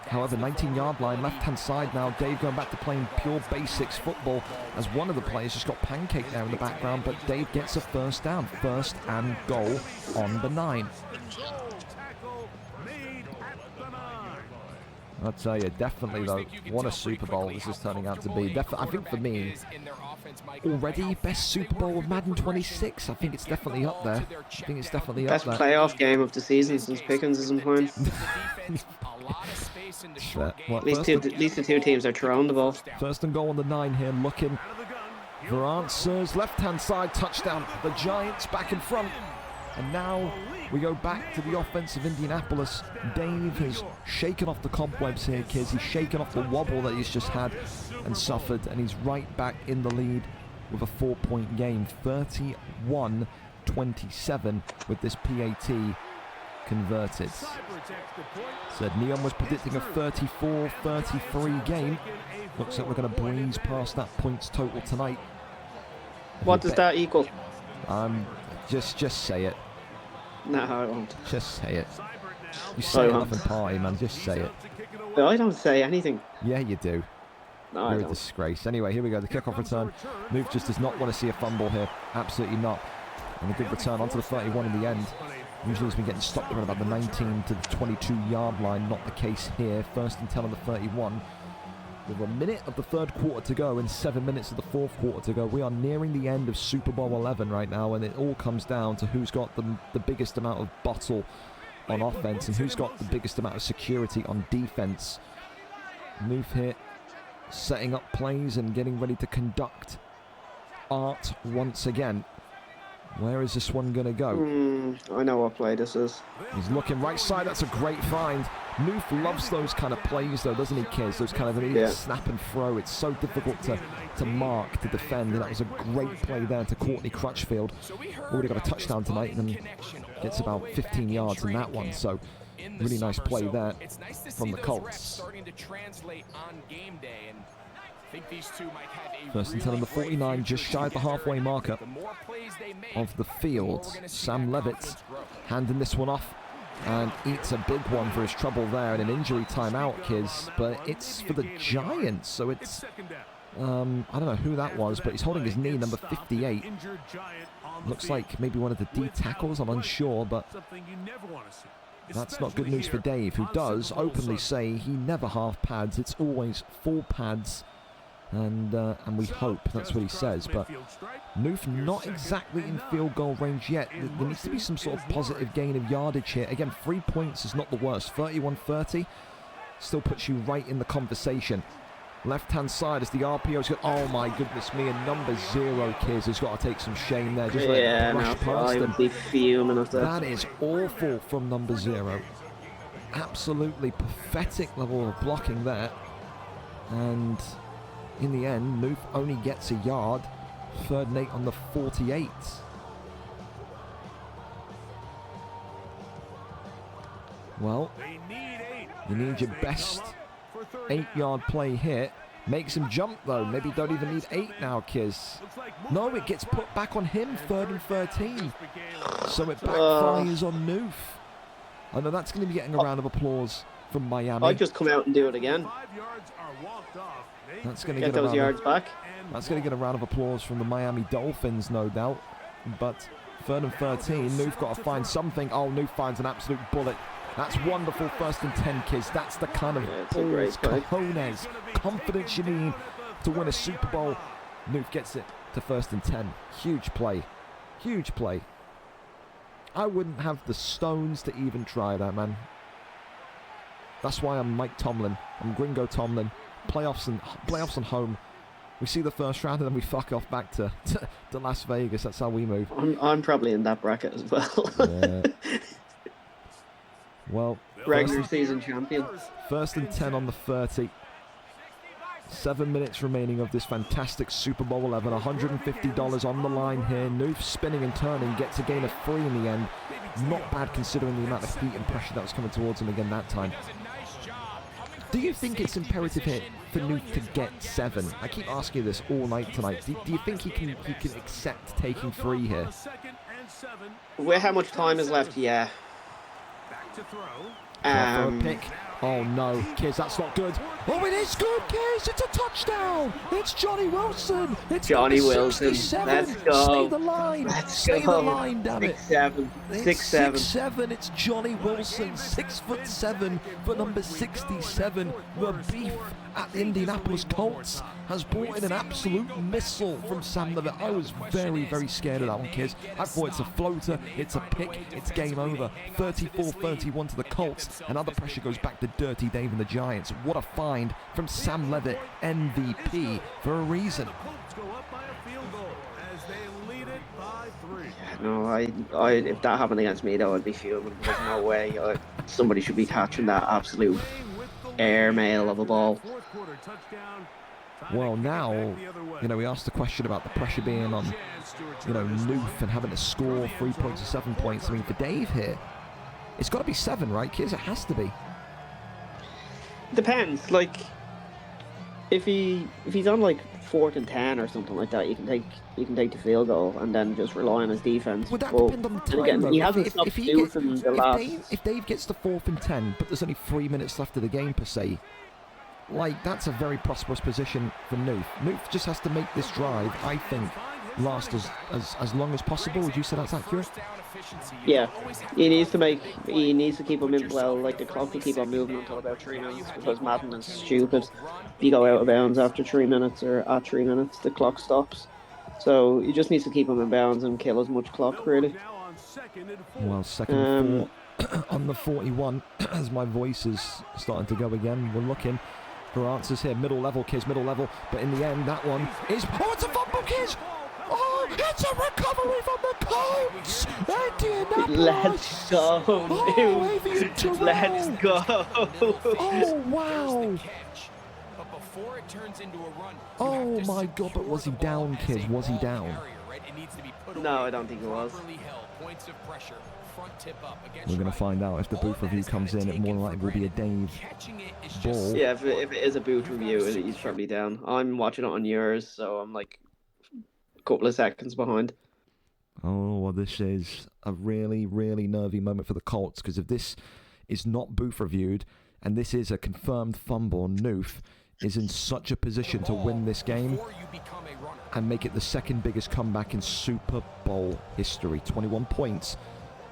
However, 19-yard line, left-hand side now. Dave going back to playing pure basics football as one of the players just got pancaked there in the background, but Dave gets a first down. First and goal on the 9. I'll tell you, definitely though, what a Super Bowl this is turning out to be. I think for me, already best Super Bowl of Madden 26. I think it's definitely up there. I think it's definitely Best up there. playoff game of the season since Pickens isn't playing. Well, At least the two teams are throwing the ball. First and goal on the 9 here, looking for answers. Left-hand side touchdown. The Giants back in front. And now we go back to the offense of Indianapolis. Dave has shaken off the cobwebs here, kids. He's shaken off the wobble that he's just had and suffered. And he's right back in the lead with a 4-point game. 31-27 with this PAT converted. Said Neon was predicting a 34-33 game. Looks like we're going to breeze past that points total tonight. What does that equal? Just say it. No, I won't. Just say it. You say it up in party, man. Just say it. No, I don't say anything. Yeah, you do. No, You're I a don't. disgrace. Anyway, here we go. The kickoff return. Nuke just does not want to see a fumble here. Absolutely not. And a good return onto the 31 in the end. Usually he's been getting stopped around about the 19 to the 22-yard line. Not the case here. First and 10 on the 31. With a minute of the third quarter to go and 7 minutes of the fourth quarter to go, we are nearing the end of Super Bowl 11 right now, and it all comes down to who's got the biggest amount of bottle on offense and who's got the biggest amount of security on defense. Move here, setting up plays and getting ready to conduct art once again. Where is this one going to go? I know what play this is. He's looking right side. That's a great find. Noof loves those kind of plays, though, doesn't he, kids? Those kind of immediate snap and throw. It's so difficult to mark, to defend, and that was a great play there to Courtney Crutchfield. Already got a touchdown tonight, and gets about 15 yards in that one. So, really nice play there from the Colts. First and 10 on the 49, just shy of the halfway marker of the field. Sam Levitt handing this one off and eats a big one for his trouble there, and an injury timeout, kids. But it's for the Giants, so it's I don't know who that was, but he's holding his knee, number 58. Looks like maybe one of the D tackles, I'm unsure, but that's not good news for Dave, who does openly say he never half pads. It's always full pads. And we hope, that's what he says. But Noof not exactly in field goal range yet. There needs to be some sort of positive gain of yardage here. Again, 3 points is not the worst. 31-30 still puts you right in the conversation. Left-hand side as the RPO's got, oh my goodness me, and number 0, kids, has got to take some shame there. Just let it brush past I him. would be fuming at that. That is awful from number 0. Absolutely pathetic level of blocking there. And in the end, Noof only gets a yard. 3rd and 8 on the 48. Well, you need your best 8-yard play here. Makes him jump though. Maybe don't even need 8 now, Kiz. No, it gets put back on him. 3rd and 13. So it backfires on Noof. I know that's going to be getting a round of applause from Miami. I'd just come out and do it again. That's going to get those yards back. That's going to get a round of applause from the Miami Dolphins, no doubt. But 3rd and 13, Noof got to find something. Oh, Noof finds an absolute bullet. That's wonderful. 1st and 10, kids. That's the kind of balls, cojones, confidence you need to win a Super Bowl. Noof gets it to 1st and 10. Huge play. Huge play. I wouldn't have the stones to even try that, man. That's why I'm Mike Tomlin. I'm Gringo Tomlin. Playoffs and home. We see the first round and then we fuck off back to Las Vegas. That's how we move. I'm probably in that bracket as well. Yeah. Well, Regular season champion. First and 10 on the 30. 7 minutes remaining of this fantastic Super Bowl 11. $150 on the line here. Noof spinning and turning. Gets a gain of 3 in the end. Not bad considering the amount of heat and pressure that was coming towards him again that time. Do you think it's imperative here for Noof to get 7? I keep asking you this all night tonight. Do you think he can accept taking 3 here? With how much time is left? Yeah. For a pick. Oh no, kids, that's not good. Oh, it is good, kids. It's a touchdown. It's Johnny Wilson. It's Johnny Wilson. 67. Let's go. Stay the line. Stay the line, damn it. 6'7". 6'7". It's Johnny Wilson, 6'7", for number 67. The beef at the Indianapolis Colts has brought in an absolute missile from Sam Levitt. I was very, very scared of that one, kids. I thought it's a floater, it's a pick, it's game over. 34-31 to the Colts, and other pressure goes back to Dirty Dave and the Giants. What a find from Sam Levitt, MVP, for a reason. No, I if that happened against me, that would be fuming. There's no way. Somebody should be catching that absolute airmail of a ball. Well, now, we asked the question about the pressure being on, Noof and having to score 3 points or 7 points. I mean, for Dave here, it's got to be 7, right, kids? It has to be. Depends. Like, if he's on like 4th and 10 or something like that, you can take the field goal and then just rely on his defense. Would that depend on the time? Again, he hasn't stopped shooting the last. If Dave gets to 4th and 10, but there's only 3 minutes left of the game per se, like, that's a very prosperous position for Noof. Noof just has to make this drive, I think, last as long as possible. Would you say that's accurate? Yeah, he needs to keep him in. Well, like, the clock will keep on moving until about 3 minutes, because Madden is stupid. If you go out of bounds after 3 minutes or at 3 minutes, the clock stops. So he just needs to keep him in bounds and kill as much clock, really. Well, second and 4 on the 41, as my voice is starting to go again. We're looking for answers here. Middle level, kids, middle level. But in the end, that one is... Oh, it's a fumble, kids! Oh, it's a recovery from the Colts! Let's go, oh, dude. Let's go. Oh, wow. Oh, my God, but was he down, kids? Was he down? No, I don't think he was. We're going to find out if the booth review comes in. It more than likely will be a Dave ball. Yeah, if it is a booth review, he's probably down. I'm watching it on yours, so I'm like a couple of seconds behind. Oh, well, this is a really, really nervy moment for the Colts, because if this is not booth reviewed and this is a confirmed fumble, Noof is in such a position to win this game and make it the second biggest comeback in Super Bowl history. 21 points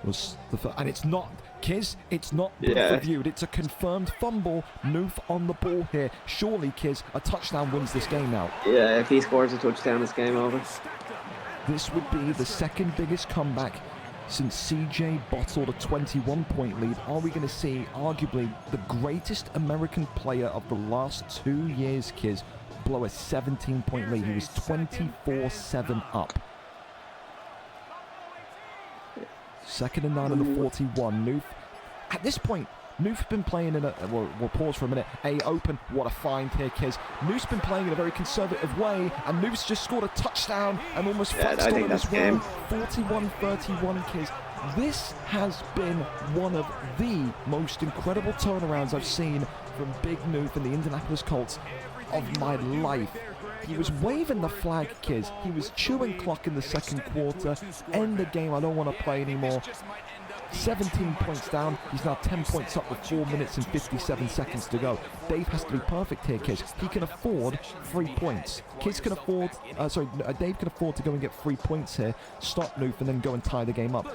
was the first, and it's not, Kiz, it's not booth reviewed. It's a confirmed fumble. Noof on the ball here. Surely, Kiz, a touchdown wins this game now. Yeah, if he scores a touchdown, it's game over. This would be the second biggest comeback since CJ bottled a 21-point lead. Are we going to see arguably the greatest American player of the last 2 years, Kiz, blow a 17-point lead? He was 24-7 up. Second and 9 on the 41. Noof, at this point, Noof's been playing in a... We'll pause for a minute. Open. What a find here, Kiz. Noof's been playing in a very conservative way, and Noof's just scored a touchdown and almost flexed on him as well. 41-31, Kiz. This has been one of the most incredible turnarounds I've seen from Big Noof and the Indianapolis Colts of my life. He was waving the flag, Kiz. He was chewing clock in the second quarter. End the game. I don't want to play anymore. 17 points down. He's now 10 points up with 4 minutes and 57 seconds to go. Dave has to be perfect here, Kiz. He can afford 3 points. Kiz can afford... Dave can afford to go and get 3 points here, stop Noof, and then go and tie the game up.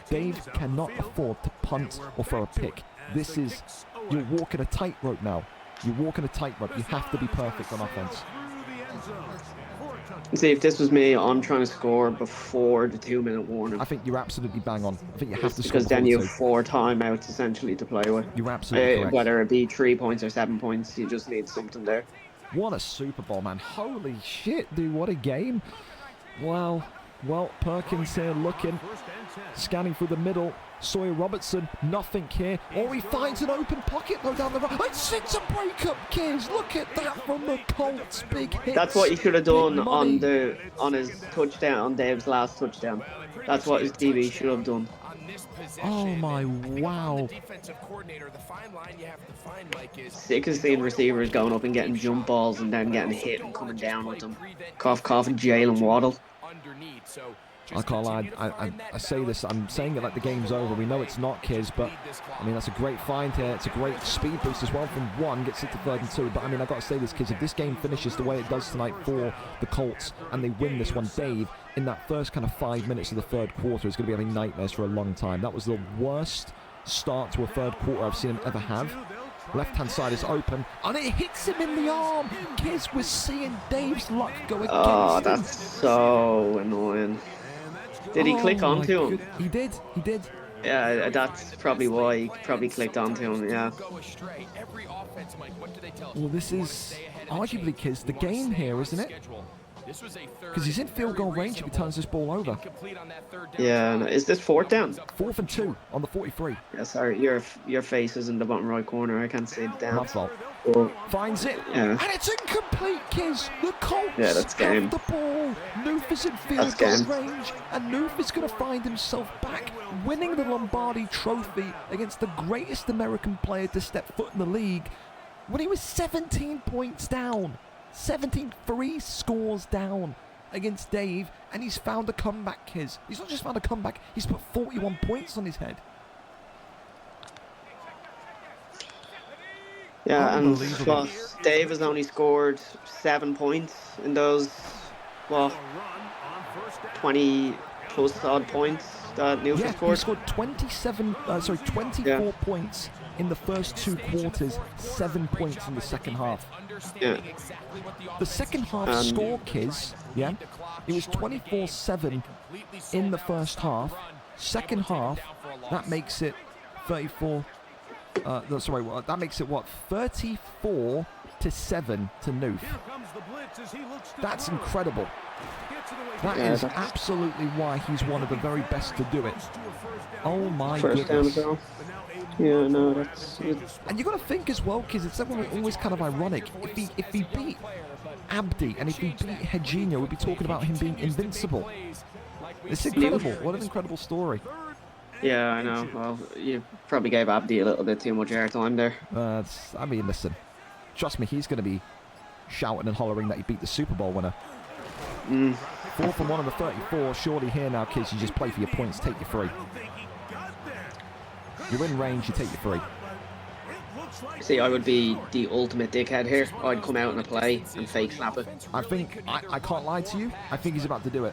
Dave cannot afford to punt or throw a pick. This is... You're walking a tightrope now. You're walking a tightrope. You have to be perfect on offense. See, if this was me, I'm trying to score before the 2-minute warning. I think you're absolutely bang on. I think you have Just to score because then before you the have two. 4 timeouts essentially to play with. You're absolutely correct. Whether it be 3 points or 7 points, you just need something there. What a Super Bowl, man. Holy shit, dude. What a game. Wow. Well, Perkins here looking, scanning through the middle. Sawyer Robertson, nothing here. Oh, he finds an open pocket though down the right. It's a breakup, kids. Look at that from the Colts. Big hits. That's what he should have done Big on money. his touchdown, on Dave's last touchdown. That's what his DB should have done. Oh my wow. Sick of seeing receivers going up and getting jump balls and then getting hit and coming down with them. Cough, cough, and Jalen Waddle. I can't lie. I say this. I'm saying it like the game's over. We know it's not, kids, but I mean that's a great find here. It's a great speed boost as well from 1, gets it to 3rd and 2. But I mean I got to say this, kids. If this game finishes the way it does tonight for the Colts and they win this one, Dave, in that first kind of 5 minutes of the 3rd quarter, is going to be having nightmares for a long time. That was the worst start to a 3rd quarter I've seen him ever have. Left-hand side is open, and it hits him in the arm. Kids, we're seeing Dave's luck go against Oh, him. that's so annoying. Did he click onto him? He did. He did. Yeah, that's probably why he probably clicked onto him, yeah. Well, this is arguably, kids, the game here, isn't it? Because he's in field goal range if he turns this ball over. Yeah, no, is this 4th down? 4th and 2 on the 43. Yeah, sorry, your face is in the bottom right corner. I can't see the down. My fault. Oh, Finds it, yeah. and it's incomplete, kids. The Colts that's game. have the ball. Noof is in field goal range, and Noof is going to find himself back winning the Lombardi Trophy against the greatest American player to step foot in the league when he was 17 points down. 17-3 scores down against Dave, and he's found a comeback, kids. He's not just found a comeback, he's put 41 points on his head. Yeah, and Dave has only scored 7 points in those, 20 plus odd points that Newton scored. He scored 24 points in the first 2 quarters, 7 points in the second half. Yeah. The second half score, kids, it was 24-7 in the first half. Second half, that makes it 34. That makes it 34-7 to Noof. That's incredible. That is absolutely why he's one of the very best to do it. Oh my goodness. Down. Yeah, no, that's it. And you got to think as well, kids, it's always kind of ironic. If he beat Abdi and if he beat Hedginho, we'd be talking about him being invincible. It's incredible. What an incredible story. Yeah, I know. Well, you probably gave Abdi a little bit too much airtime there. I mean, listen. Trust me, he's going to be shouting and hollering that he beat the Super Bowl winner. 4th and 1 on the 34. Surely here now, kids, you just play for your points, take your 3. You're in range, you take your 3. See, I would be the ultimate dickhead here. I'd come out in a play and fake snap it. I think, I can't lie to you, I think he's about to do it.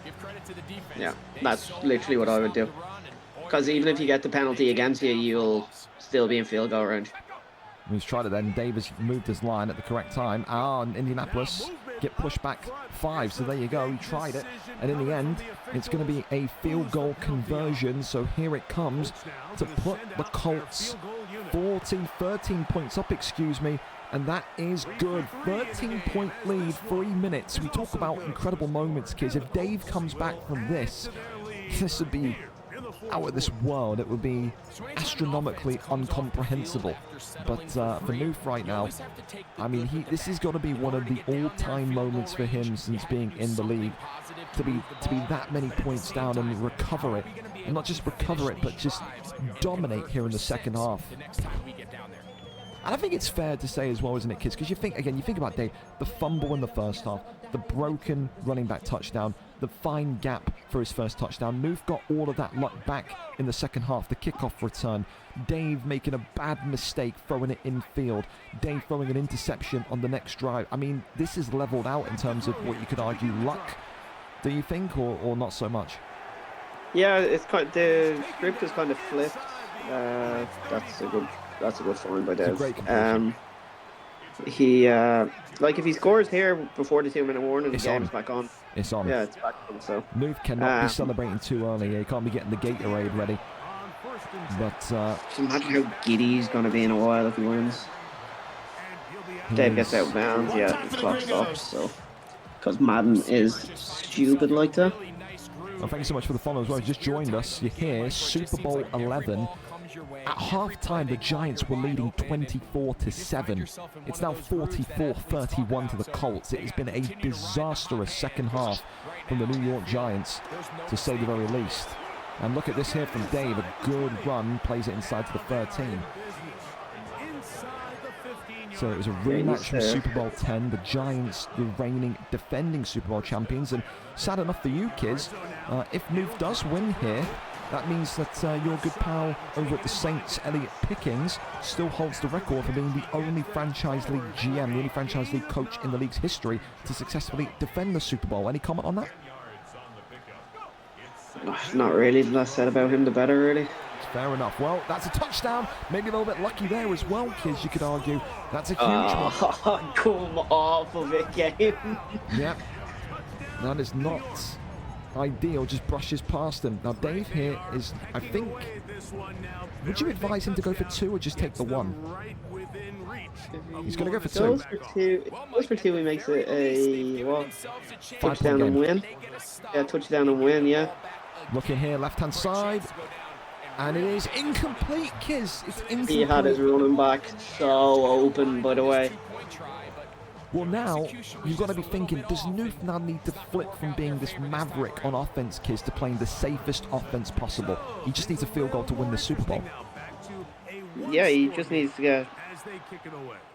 Yeah, that's literally what I would do. Because even if you get the penalty against you, you'll still be in field goal range. He's tried it then. Davis moved his line at the correct time. And Indianapolis get pushed back 5. So there you go. He tried it. And in the end, it's going to be a field goal conversion. So here it comes to put the Colts 13 points up, and that is good. 13-point lead, 3 minutes. We talk about incredible moments, kids. If Dave comes back from this would be out of this world. It would be astronomically incomprehensible. But for Noof right now, I mean, this is going to be one of the all-time moments for him since being in the league. To be that many points down and recover it, and not just recover it, but just dominate here in the second half. And I think it's fair to say as well, isn't it, kids? Because you think about Dave, the fumble in the first half, the broken running back touchdown, the fine gap for his first touchdown. Noof got all of that luck back in the second half, the kickoff return. Dave making a bad mistake, throwing it infield. Dave throwing an interception on the next drive. I mean, this is leveled out in terms of what you could argue luck, do you think, or not so much? Yeah, it's the script is kind of flipped. That's a good find by Dave. He if he scores here before the 2-minute warning, the game's back on. It's on. Yeah, it's back on, so. Noof cannot be celebrating too early. He can't be getting the Gatorade ready. But just imagine how giddy he's going to be in a while if he wins. Dave gets out of bounds, yeah, the clock stops, so. Because Madden is stupid like that. Well, thank you so much for the follow as well. You just joined us. You're here, Super Bowl 11. At halftime, the Giants were leading 24-7. It's now 44-31 to the Colts. It has been a disastrous second half from the New York Giants, to say the very least. And look at this here from Dave. A good run, plays it inside to the 13. So it was a rematch from Super Bowl 10. The Giants, the reigning, defending Super Bowl champions. And sad enough for you kids, if Noof does win here, that means that your good pal over at the Saints, Elliot Pickens, still holds the record for being the only franchise league GM, the only franchise league coach in the league's history to successfully defend the Super Bowl. Any comment on that? Not really. The less said about him, the better, really. Fair enough. Well, that's a touchdown. Maybe a little bit lucky there as well, kids, you could argue. That's a huge one. Come off of it, game. Yep. That is not ideal. Just brushes past him. Now, Dave here is, I think, would you advise him to go for 2 or just take the 1? He's going to go for 2. Goes for 2, he makes it a touchdown and win. Yeah, touchdown and win, yeah. Looking here, left-hand side. And it is incomplete, Kiz. It's incomplete. He had his running back so open, by the way. Well, now, you've got to be thinking, does Noof now need to flip from being this maverick on offense, Kiz, to playing the safest offense possible? He just needs a field goal to win the Super Bowl. Yeah, he just needs to get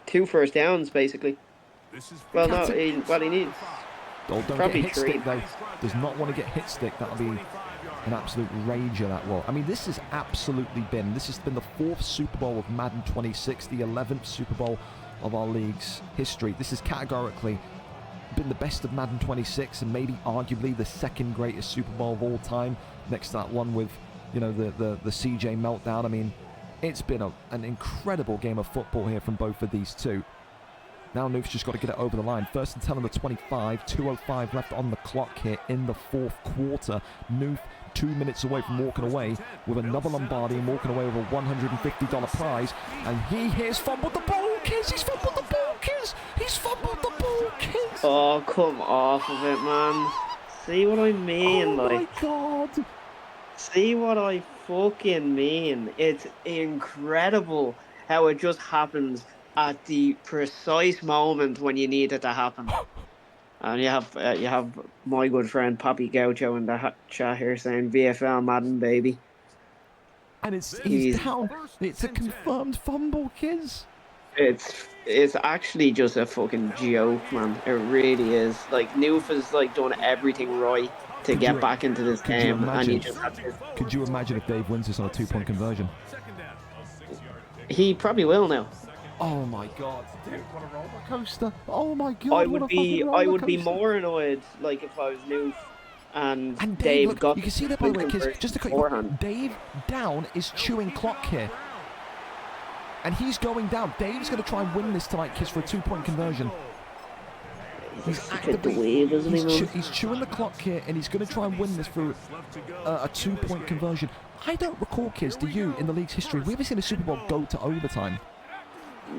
2 first downs, basically. Well, no, he needs don't probably get hit 3. stick, though. Does not want to get hit stick. That'll be an absolute rager, that will. I mean, this has absolutely been, this has been the 4th Super Bowl of Madden 26, the 11th Super Bowl of our league's history. This has categorically been the best of Madden 26 and maybe arguably the 2nd greatest Super Bowl of all time, next to that one with, you know, the CJ meltdown. I mean, it's been an incredible game of football here from both of these two. Now Noof's just got to get it over the line. 1st and 10 on the 25, 2:05 left on the clock here in the 4th quarter. Noof 2 minutes away from walking away with another Lombardi and walking away with a $150 prize. And he has fumbled the ball, Kiz. He's fumbled the ball, Kiz. He's fumbled the ball, Kiz. Oh, come off of it, man. See what I mean? Oh, like, my God. See what I fucking mean. It's incredible how it just happens at the precise moment when you need it to happen. And you have my good friend Poppy Gaucho in the chat here saying VFL Madden baby. And he's down. It's a confirmed fumble, Kiz. It's actually just a fucking joke, man. It really is. Like, Noof has like done everything right to get back into this game, and you just have to. Could you imagine if Dave wins this on a 2-point conversion? He probably will now. Oh my God, dude, what a roller coaster! Oh my God, I would be more annoyed, like, if I was Noof and Dave look, got. You can see that, by the way, Kiz. Just to cut you, Dave down is chewing clock here, and he's going down. Dave's going to try and win this tonight, Kiz, for a 2-point conversion. He's actively, he's chewing the clock here, and he's going to try and win this for a 2-point conversion. I don't recall, Kiz, do you, in the league's history, have we ever seen a Super Bowl go to overtime?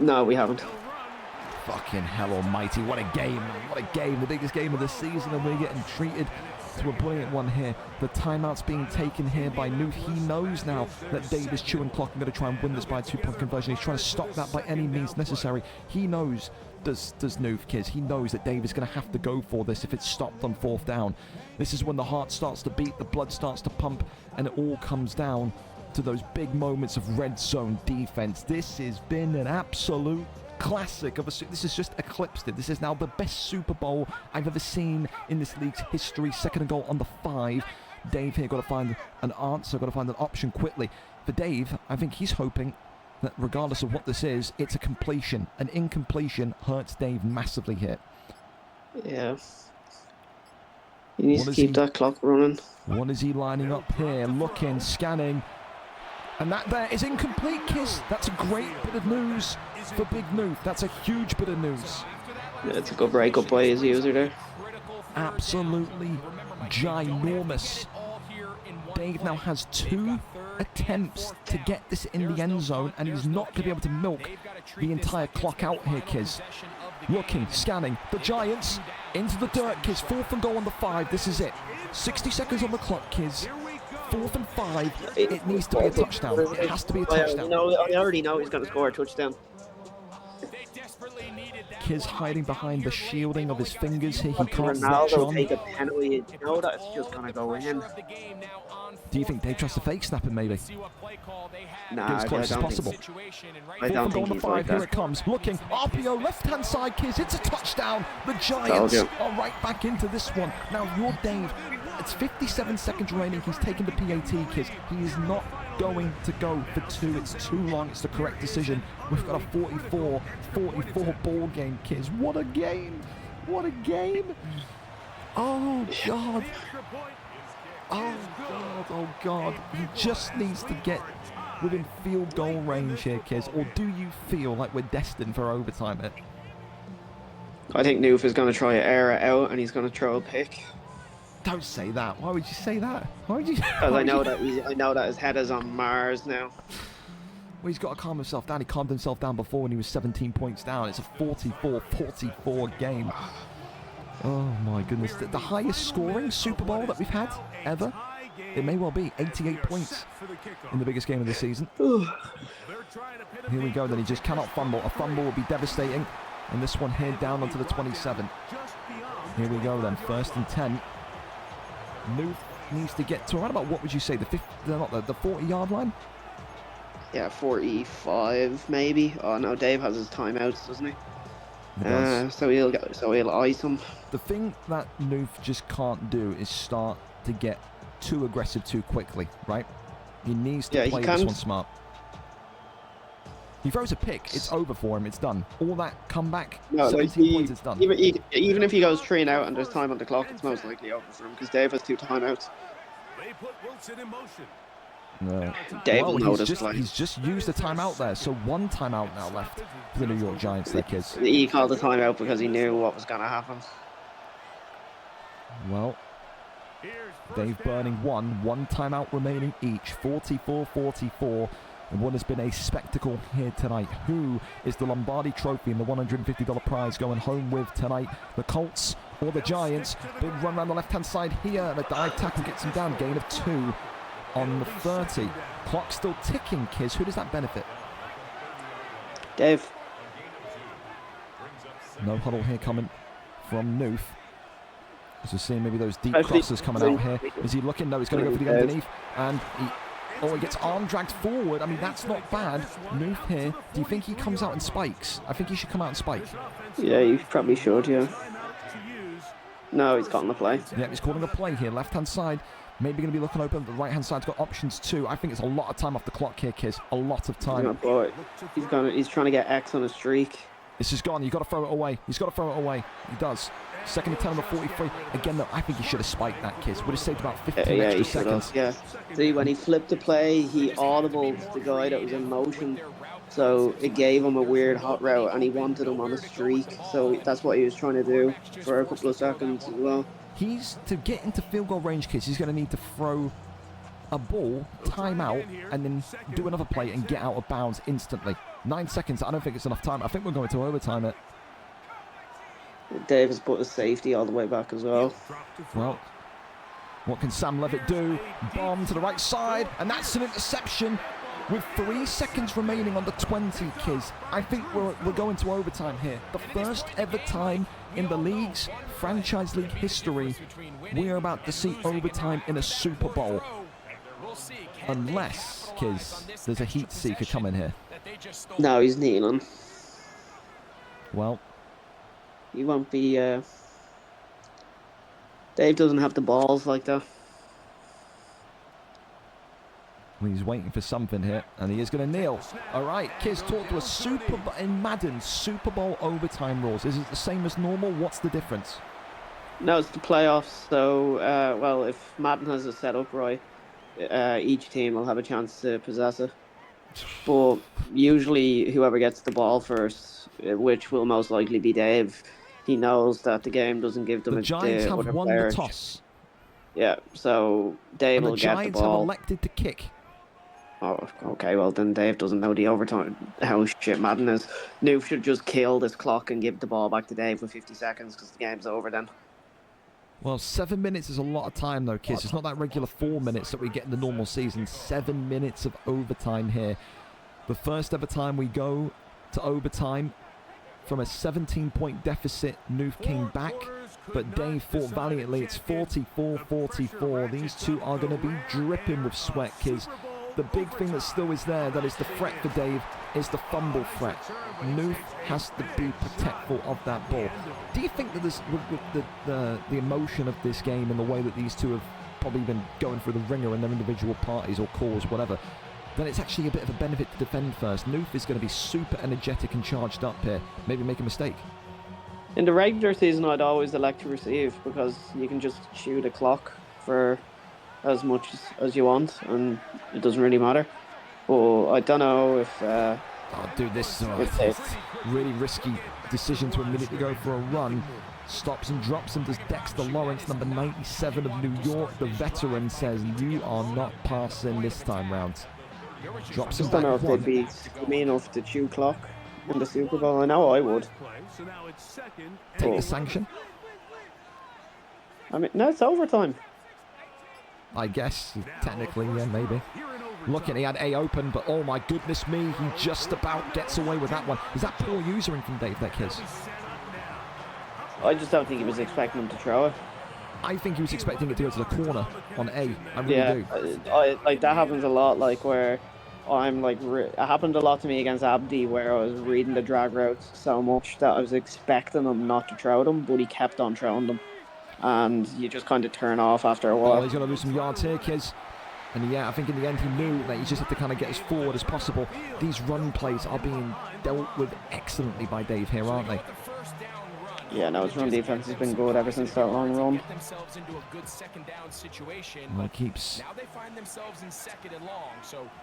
No, we haven't. Fucking hell almighty, what a game, man. What a game, the biggest game of the season, and we're getting treated to a brilliant one here. The timeout's being taken here by Noof. He knows now that Dave is chewing clock and going to try and win this by a 2-point conversion. He's trying to stop that by any means necessary. He knows, does Noof, Kiz, he knows that Dave is going to have to go for this if it's stopped on 4th down. This is when the heart starts to beat, the blood starts to pump, and it all comes down to those big moments of red zone defense. This has been an absolute classic of this has just eclipsed it. This is now the best Super Bowl I've ever seen in this league's history. 2nd and goal on the 5. Dave here got to find an answer, got to find an option quickly. For Dave, I think he's hoping that regardless of what this is, it's a completion. An incompletion hurts Dave massively here. Yeah. He needs to keep that clock running. What is he lining up here? Looking, scanning. And that there is incomplete, Kiz. That's a great bit of news for Big Noof. That's a huge bit of news. Yeah, it's a good breakup by his user there. absolutely ginormous. Dave now has 2 attempts to get this in the end zone, and he's not going to be able to milk the entire clock out here, kids. Looking, scanning, the Giants into the dirt, kids. 4th and goal on the 5. This is it. 60 seconds on the clock, kids. 4th and 5. It needs to be a touchdown. It has to be a touchdown. I already know he's going to score a touchdown. Kids hiding behind the shielding of his fingers here. He can't reach Ronaldo on. take a penalty. You know that it's just going to go in. Do you think Dave tries to fake snap him, maybe? Nah, Get as close as possible. I don't think he's like Here that. it comes. Looking. RPO, left-hand side, kids. It's a touchdown. The Giants are right back into this one. Now, you're Dave. It's 57 seconds remaining. He's taken the PAT, kids. He is not going to go for 2. It's too long. It's the correct decision. We've got a 44 ball game, kids. What a game. What a game. Oh, God. Oh, God. Oh, God. He just needs to get within field goal range here, kids. Or do you feel like we're destined for overtime here? I think Noof is going to try to air it out, and he's going to throw a pick. Don't say that. Why would you say that? Why would you? Because I know that his head is on Mars now. Well, he's got to calm himself down. He calmed himself down before when he was 17 points down. It's a 44 game. Oh my goodness. The highest scoring Super Bowl that we've had ever. It may well be 88 points in the biggest game of the season. Here we go then. He just cannot fumble. A fumble would be devastating. And this one here down onto the 27. Here we go then. 1st and 10. Noof needs to get to around about, what would you say, the 40-yard line? Yeah, 45 maybe. Oh no, Dave has his timeouts, doesn't he? He does. So he'll ice him. The thing that Noof just can't do is start to get too aggressive too quickly, right? He needs to play this one smart. He throws a pick, it's over for him, it's done. All that comeback, 17 points, it's done. Even if he goes 3 and out and there's time on the clock, it's most likely over for him because Dave has 2 timeouts. They put Wilson in motion. No. Dave Well, will notice. he's just used a timeout there, so 1 timeout now left for the New York Giants there, kids. He called the timeout because he knew what was going to happen. Well, Dave burning one timeout remaining each, 44-44. And what has been a spectacle here tonight. Who is the Lombardi trophy and the $150 prize going home with tonight? The Colts or the Giants? Big run around the left-hand side here. And a dive tackle gets him down. Gain of 2 on the 30. Clock still ticking, kids. Who does that benefit? Dave. No huddle here coming from Noof. As we're seeing maybe those deep crosses coming out here. Is he looking? No, he's going to go for the underneath. And he gets arm dragged forward. I mean, that's not bad. Noof here. Do you think he comes out and spikes? I think he should come out and spike. Yeah, you probably should, yeah. No, he's calling the play. Yeah, he's calling a play here. Left-hand side. Maybe going to be looking open. The right-hand side's got options too. I think it's a lot of time off the clock here, kids. A lot of time. Boy, he's trying to get X on a streak. This is gone. You've got to throw it away. He's got to throw it away. He does. 2nd and 10 on the 43. Again, though, I think he should have spiked that, kids. Would have saved about 15 extra seconds. Yeah. See, when he flipped the play, he audibled the guy that was in motion. So it gave him a weird hot route, and he wanted him on a streak. So that's what he was trying to do for a couple of seconds as well. To get into field goal range, kids, he's going to need to throw a ball, time out, and then do another play and get out of bounds instantly. 9 seconds. I don't think it's enough time. I think we're going to overtime it. Dave has put his safety all the way back as well. Well, what can Sam Levitt do? Bomb to the right side, and that's an interception with 3 seconds remaining on the 20, kids. I think we're going to overtime here. The first ever time in the league's franchise league history we're about to see overtime in a Super Bowl. Unless, kids, there's a heat seeker coming here. No, he's kneeling. Well, he won't be. Dave doesn't have the balls like that. he's waiting for something here, and he is going to kneel. All right, kids, talk to us. In Madden, Super Bowl overtime rules. Is it the same as normal? What's the difference? No, it's the playoffs. So, well, if Madden has it set up right, each team will have a chance to possess it. But usually, whoever gets the ball first, which will most likely be Dave, he knows that the game doesn't give them The Giants the have other won player. the toss. Yeah, so Dave And the will get the Giants have ball. elected to kick. Oh, okay, well then Dave doesn't know the overtime, how shit Madden is. Noof should just kill this clock and give the ball back to Dave with 50 seconds because the game's over then. Well, 7 minutes is a lot of time, though, kids. It's not that regular 4 minutes that we get in the normal season. 7 minutes of overtime here. The first ever time we go to overtime from a 17-point deficit, Noof came back, but Dave fought valiantly. It's 44-44. These two are going to be dripping with sweat, kids. The big thing that still is there, that is the threat for Dave, is the fumble threat. Noof has to be protectful of that ball. Do you think that this, with the emotion of this game and the way that these two have probably been going through the ringer in their individual parties or calls, whatever, then it's actually a bit of a benefit to defend first? Noof is going to be super energetic and charged up here. Maybe make a mistake. In the regular season, I'd always elect to receive because you can just shoot a clock for as much as you want and it doesn't really matter. But I don't know if Oh, dude, this is really risky decision to admit it to go for a run. Stops and drops him. Does Dexter Lawrence, number 97 of New York, the veteran, says, you are not passing this time round. Drops him I don't know back if one. they'd be scummy enough to chew clock in the Super Bowl. I know I would. Take the sanction, I mean, no, it's overtime. I guess. Technically, yeah, maybe. Look, he had A open, but oh my goodness me, he just about gets away with that one. Is that poor usering from Dave, that kid? I just don't think he was expecting him to throw it. I think he was expecting it to go to the corner on A. I really do. I like that happens a lot. Like where I'm like, it happened a lot to me against Abdi, where I was reading the drag routes so much that I was expecting him not to throw them, but he kept on throwing them, and you just kind of turn off after a while. Oh, he's going to lose some yards here, kids. And yeah, I think in the end he knew that he just had to kind of get as forward as possible. These run plays are being dealt with excellently by Dave here, aren't they? Yeah, no, his run defense has been good ever since that long run. Well, he keeps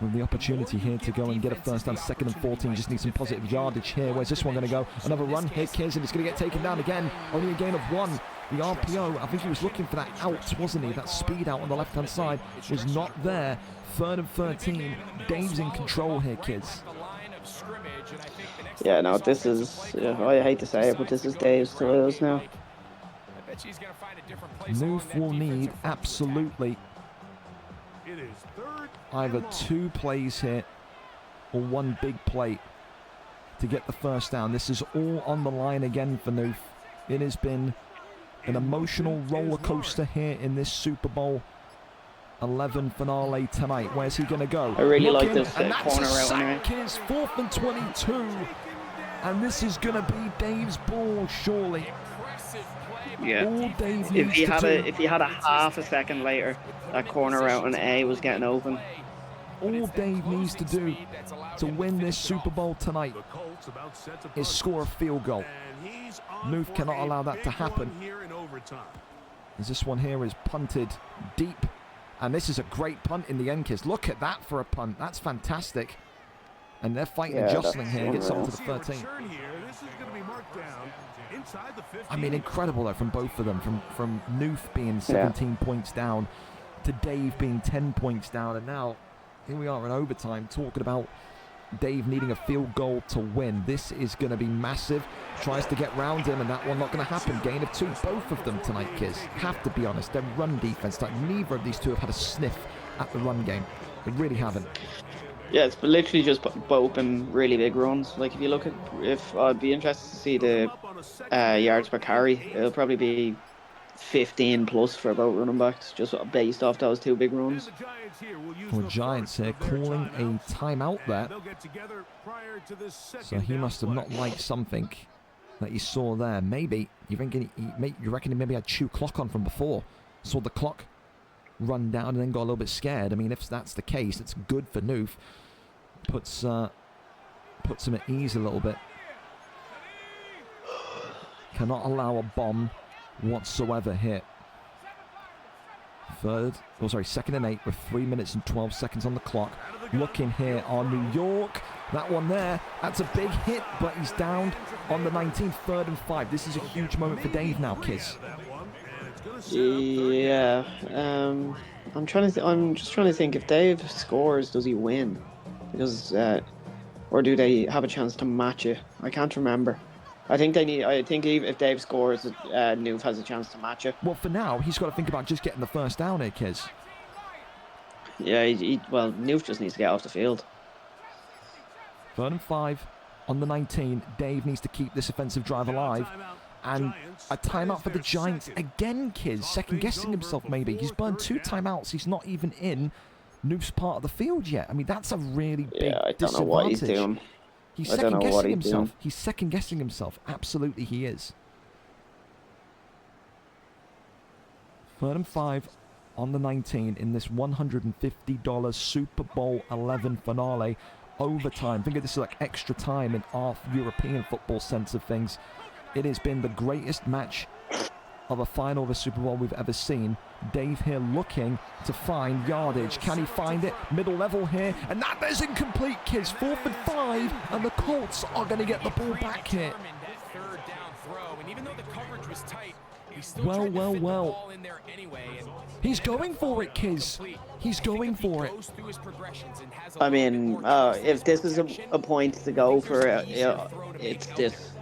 with the opportunity here to go and get a first down, 2nd and 14. Just need some positive yardage here. Where's this one going to go? Another run here, kids, and it's going to get taken down again. Only a gain of 1. The RPO, I think he was looking for that out, wasn't he? That speed out on the left-hand side was not there. 3rd and 13. Dave's in control here, kids. Yeah, no, this is, I hate to say it, but this is Dave's to lose now. Noof will need absolutely either 2 plays here or 1 big play to get the first down. This is all on the line again for Noof. It has been an emotional roller coaster here in this Super Bowl 11 finale tonight. Where's he going to go? I really Looking, like this and that's corner a route sack, anyway. kids. 4th and 22. And this is going to be Dave's ball, surely. Yeah. All Dave If needs he to had do. if he had a half a second later, that corner route on A was getting open. All Dave needs to do to win this Super Bowl tonight is score a field goal. Noof cannot allow that to happen. As this one here is punted deep. And this is a great punt in the end, kids. Look at that for a punt. That's fantastic. And they're fighting and jostling here. Gets up to the 13. I mean, incredible though from both of them. From Noof being 17 points down to Dave being 10 points down. And now here we are in overtime talking about Dave needing a field goal to win. This is going to be massive. Tries to get round him, and that one not going to happen. Gain of 2. Both of them tonight, kids. Have to be honest. Their run defense, like neither of these two have had a sniff at the run game. They really haven't. Yeah, it's literally just both been really big runs. Like if you look at, if I'd be interested to see the yards per carry, it'll probably be 15 plus for both running backs, just based off those 2 big runs. Well, Giants here calling a timeout there. So he must have not liked something that he saw there. Maybe you reckon he maybe had chew clock on from before, saw the clock run down and then got a little bit scared. I mean, if that's the case, it's good for Noof. Puts him at ease a little bit. Cannot allow a bomb whatsoever here. 2nd and 8 with 3 minutes and 12 seconds on the clock. Looking here on New York. That one there, that's a big hit, but he's down on the 19th, 3rd and 5. This is a huge moment for Dave now, Kiz. Yeah. I'm just trying to think, if Dave scores, does he win? Because or do they have a chance to match it? I can't remember. I think if Dave scores, Noof has a chance to match it. Well, for now, he's got to think about just getting the first down here, Kiz. Yeah, well, Noof just needs to get off the field. 3rd and 5 on the 19. Dave needs to keep this offensive drive alive. And a timeout for the Giants again, Kiz. Second guessing himself, maybe. He's burned 2 timeouts. He's not even in Noof's part of the field yet. I mean, that's a really big I don't disadvantage. know what he's doing. He's I don't know second what guessing he's himself. doing. He's second guessing himself. Absolutely, he is. 3rd and 5 on the 19 in this $150 Super Bowl 11 finale. Overtime. Think of this as like extra time in our European football sense of things. It has been the greatest match of a final of a Super Bowl we've ever seen. Dave here looking to find yardage. Can he find it? Middle level here. And that is incomplete, kids. 4th and 5. And the Colts are going to get the ball back here. Well. He's going for it, Kiz. He's going for it. I mean, if this is a point to go for it, it's this.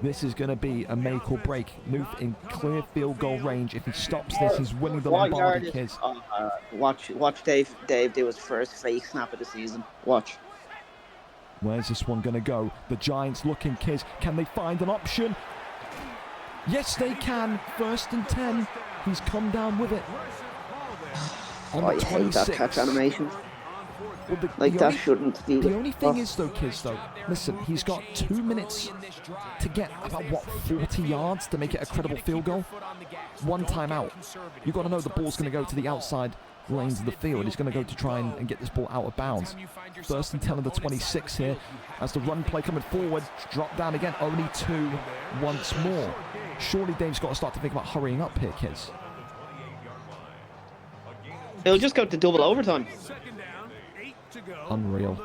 This is going to be a make or break. Noof in clear field goal range. If he stops this, he's winning the Lombardi, Kiz. Watch Dave do his first fake snap of the season. Watch. Where's this one going to go? The Giants looking, Kiz. Can they find an option? Yes, they can. 1st and 10. He's come down with it. On I the hate 26. that catch animation. Well, that shouldn't be. The only thing is, though, Kiz, listen, he's got 2 minutes to get about, 40 yards to make it a credible field goal. 1 timeout. You've got to know the ball's going to go to the outside lanes of the field. He's going to go to try and get this ball out of bounds. 1st and 10 on the 26 here. As the run play coming forward, drop down again. Only 2 once more. Surely Dave's got to start to think about hurrying up here, Kiz. He'll just go to double overtime. Unreal.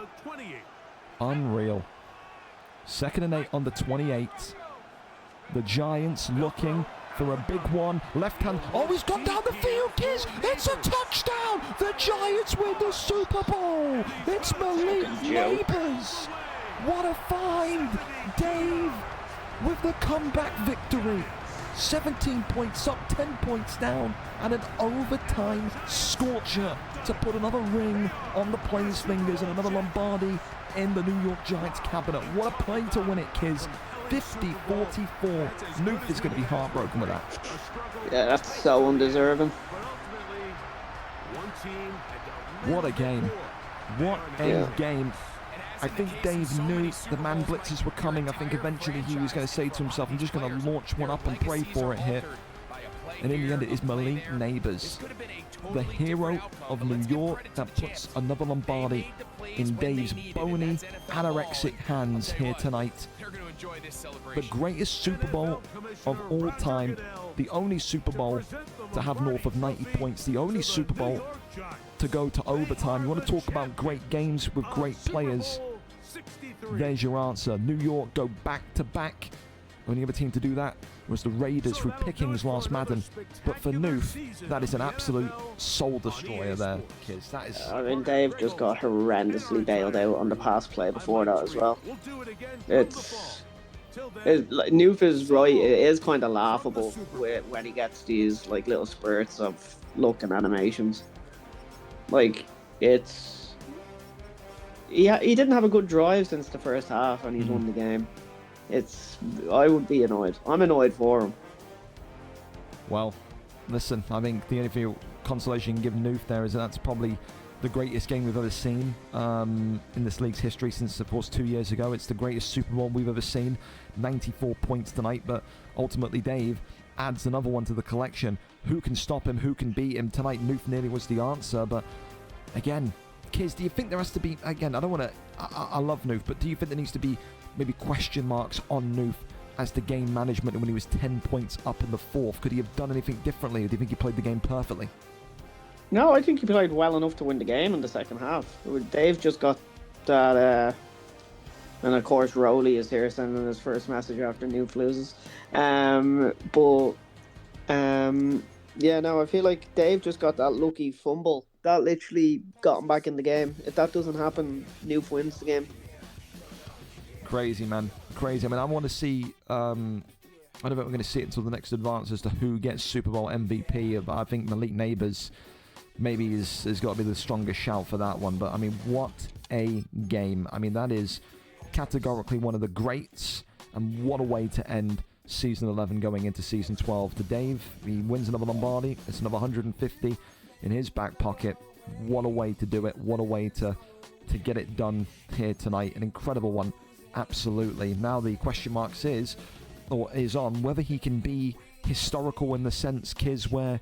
2nd and 8 on the 28. The Giants looking for a big one. Left hand. Oh, he's gone down the field, Kiz. It's a touchdown. The Giants win the Super Bowl. It's Malik Neighbors. What a find. Dave with the comeback victory. 17 points up, 10 points down, and an overtime scorcher to put another ring on the player's fingers and another Lombardi in the New York Giants cabinet. What a play to win it, Kiz. 50-44. Noof is going to be heartbroken with that. Yeah, that's so undeserving. What a game. What a game. I think Dave knew the man blitzes were coming. I think eventually he was going to say to himself, I'm just going to launch one up and pray for it here. And in the end, it is Malik Neighbors, the hero of New York, that puts another Lombardi in Dave's bony, anorexic hands here tonight. The greatest Super Bowl of all time. The only Super Bowl to have north of 90 points. The only Super Bowl to go to overtime. You want to talk about great games with great players? There's your answer. New York go back-to-back. Only other team to do that was the Raiders through Pickings last Madden. But for Noof, that is an absolute soul destroyer there, kids. That is. I mean, Dave just got horrendously bailed out on the pass play before that as well. Noof is right. It is kind of laughable when he gets these like little spurts of luck and animations. Like it's. He didn't have a good drive since the first half, and he's won the game. I would be annoyed. I'm annoyed for him. Well, listen, I think the only consolation you can give Noof there is that's probably the greatest game we've ever seen in this league's history since, of course, 2 years ago. It's the greatest Super Bowl we've ever seen. 94 points tonight, but ultimately Dave adds another one to the collection. Who can stop him? Who can beat him? Tonight, Noof nearly was the answer, but again, Kiz, do you think there has to be, again, I don't want to, I love Noof, but do you think there needs to be maybe question marks on Noof as to game management when he was 10 points up in the fourth? Could he have done anything differently, or do you think he played the game perfectly? No, I think he played well enough to win the game in the second half. Dave just got that and of course Rowley is here sending his first message after Noof loses. But yeah, no, I feel like Dave just got that lucky fumble that literally got him back in the game. If that doesn't happen, Noof wins the game. Crazy, man. Crazy. I mean, I want to see... I don't know if we're going to see it until the next advance as to who gets Super Bowl MVP. I think Malik Neighbors maybe has got to be the strongest shout for that one. But, I mean, what a game. I mean, that is categorically one of the greats. And what a way to end Season 11 going into Season 12. To Dave, he wins another Lombardi. It's another 150 in his back pocket. What a way to do it. What a way to get it done here tonight. An incredible one. Absolutely. Now the question marks is on whether he can be historical in the sense, Kiz, where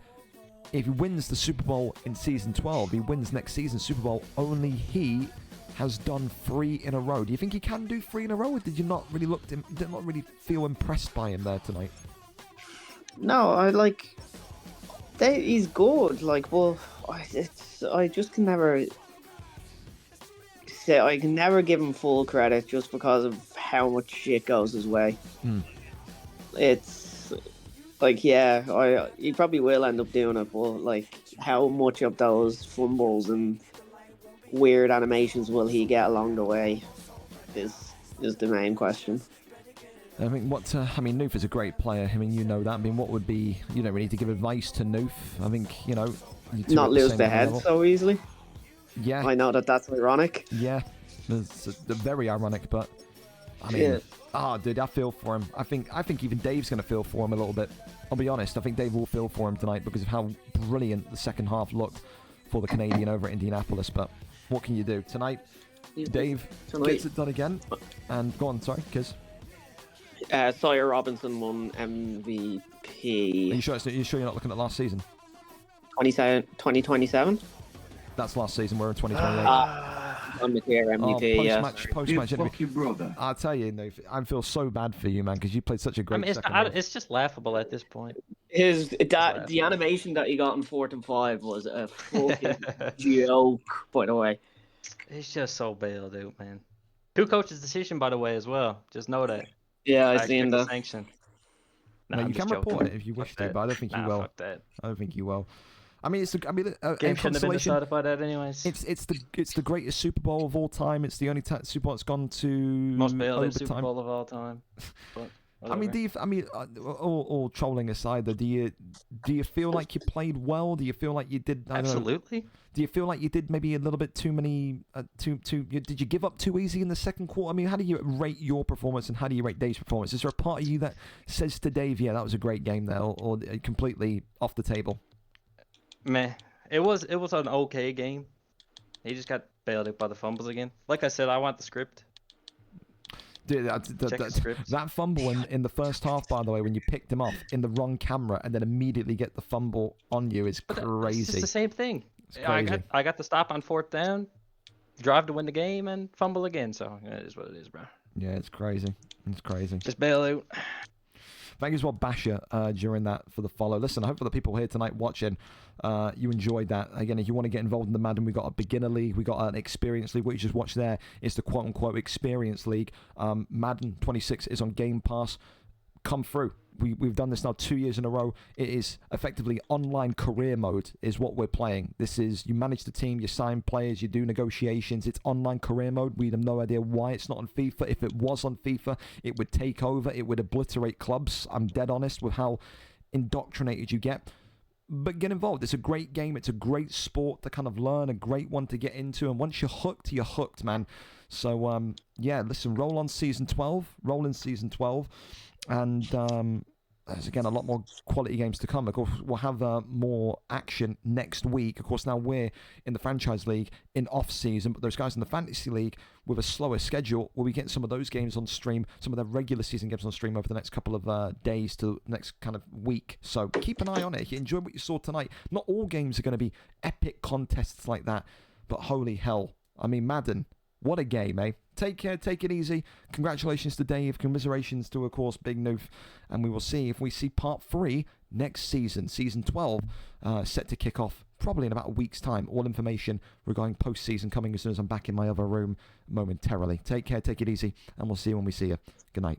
if he wins the Super Bowl in Season 12, he wins next season's Super Bowl, only he has done 3 in a row. Do you think he can do 3 in a row, or did you not really did not really feel impressed by him there tonight? No, he's good. Like, well, I just can never say, I can never give him full credit just because of how much shit goes his way. It's like, yeah, he probably will end up doing it, but like, how much of those fumbles and weird animations will he get along the way is the main question. I mean, Noof is a great player. I mean, you know that. I mean, what would be, we need to give advice to Noof. I think, not lose the head so easily. Yeah. I know that's ironic. Yeah. It's very ironic, but I mean, dude, I feel for him. I think even Dave's going to feel for him a little bit. I'll be honest. I think Dave will feel for him tonight because of how brilliant the second half looked for the Canadian over at Indianapolis. But what can you do? Tonight, Dave gets it done again. And go on, sorry, Kiz. Sawyer Robinson won MVP. Are you sure you're not looking at last season? 2027? That's last season. We're in 2028. On the tier MVP, post-match interview. Brother. I'll tell you, Noof, I feel so bad for you, man, because you played such a great it's just laughable at this point. The animation that he got in 4th and 5 was a fucking joke, by the way. He's just so bailed out, man. Two coaches' decision, by the way, as well. Just know that. Yeah, I seen that. Sanction. No, you can report it if you wish to, but I don't think you will. Fuck that. I don't think you will. I mean, game shouldn't have been decided by that, anyways. It's the greatest Super Bowl of all time. It's the only Super Bowl that's gone to most bailed Super Bowl of all time. But I mean, all trolling aside, though, do you feel like you played well? Do you feel like you did? Absolutely. Do you feel like you did maybe a little bit too many? Did you give up too easy in the second quarter? I mean, how do you rate your performance and how do you rate Dave's performance? Is there a part of you that says to Dave, "Yeah, that was a great game," there, or completely off the table? Meh. It was an okay game. He just got bailed out by the fumbles again. Like I said, I want the script. Dude, that fumble in the first half, by the way, when you picked him off in the wrong camera and then immediately get the fumble on you is crazy. It's just the same thing. I got the stop on 4th down, drive to win the game, and fumble again. So it is what it is, bro. Yeah, it's crazy. It's crazy. Just bail out. Thank you as well, Basher, during that for the follow. Listen, I hope for the people here tonight watching, you enjoyed that. Again, if you want to get involved in the Madden, we've got a beginner league, we've got an experience league. What you just watched there is the quote-unquote experience league. Madden 26 is on Game Pass. Come through. We've done this now 2 years in a row. It is effectively online career mode is what we're playing. This is, you manage the team, you sign players, you do negotiations. It's online career mode. We have no idea why it's not on FIFA. If it was on FIFA, it would take over. It would obliterate clubs. I'm dead honest with how indoctrinated you get. But get involved. It's a great game. It's a great sport to kind of learn, a great one to get into. And once you're hooked, man. So, yeah, listen, roll in Season 12. And there's, again, a lot more quality games to come. Of course, we'll have more action next week. Of course, now we're in the franchise league in off-season, but those guys in the fantasy league with a slower schedule, we'll be getting some of those games on stream, some of the regular season games on stream over the next couple of days to next kind of week. So keep an eye on it. If you enjoy what you saw tonight, not all games are going to be epic contests like that, but holy hell. I mean, Madden, what a game, eh? Take care, take it easy. Congratulations to Dave. Commiserations to, of course, Big Noof. And we will see if we see part 3 next season, Season 12, set to kick off probably in about a week's time. All information regarding postseason coming as soon as I'm back in my other room momentarily. Take care, take it easy, and we'll see you when we see you. Good night.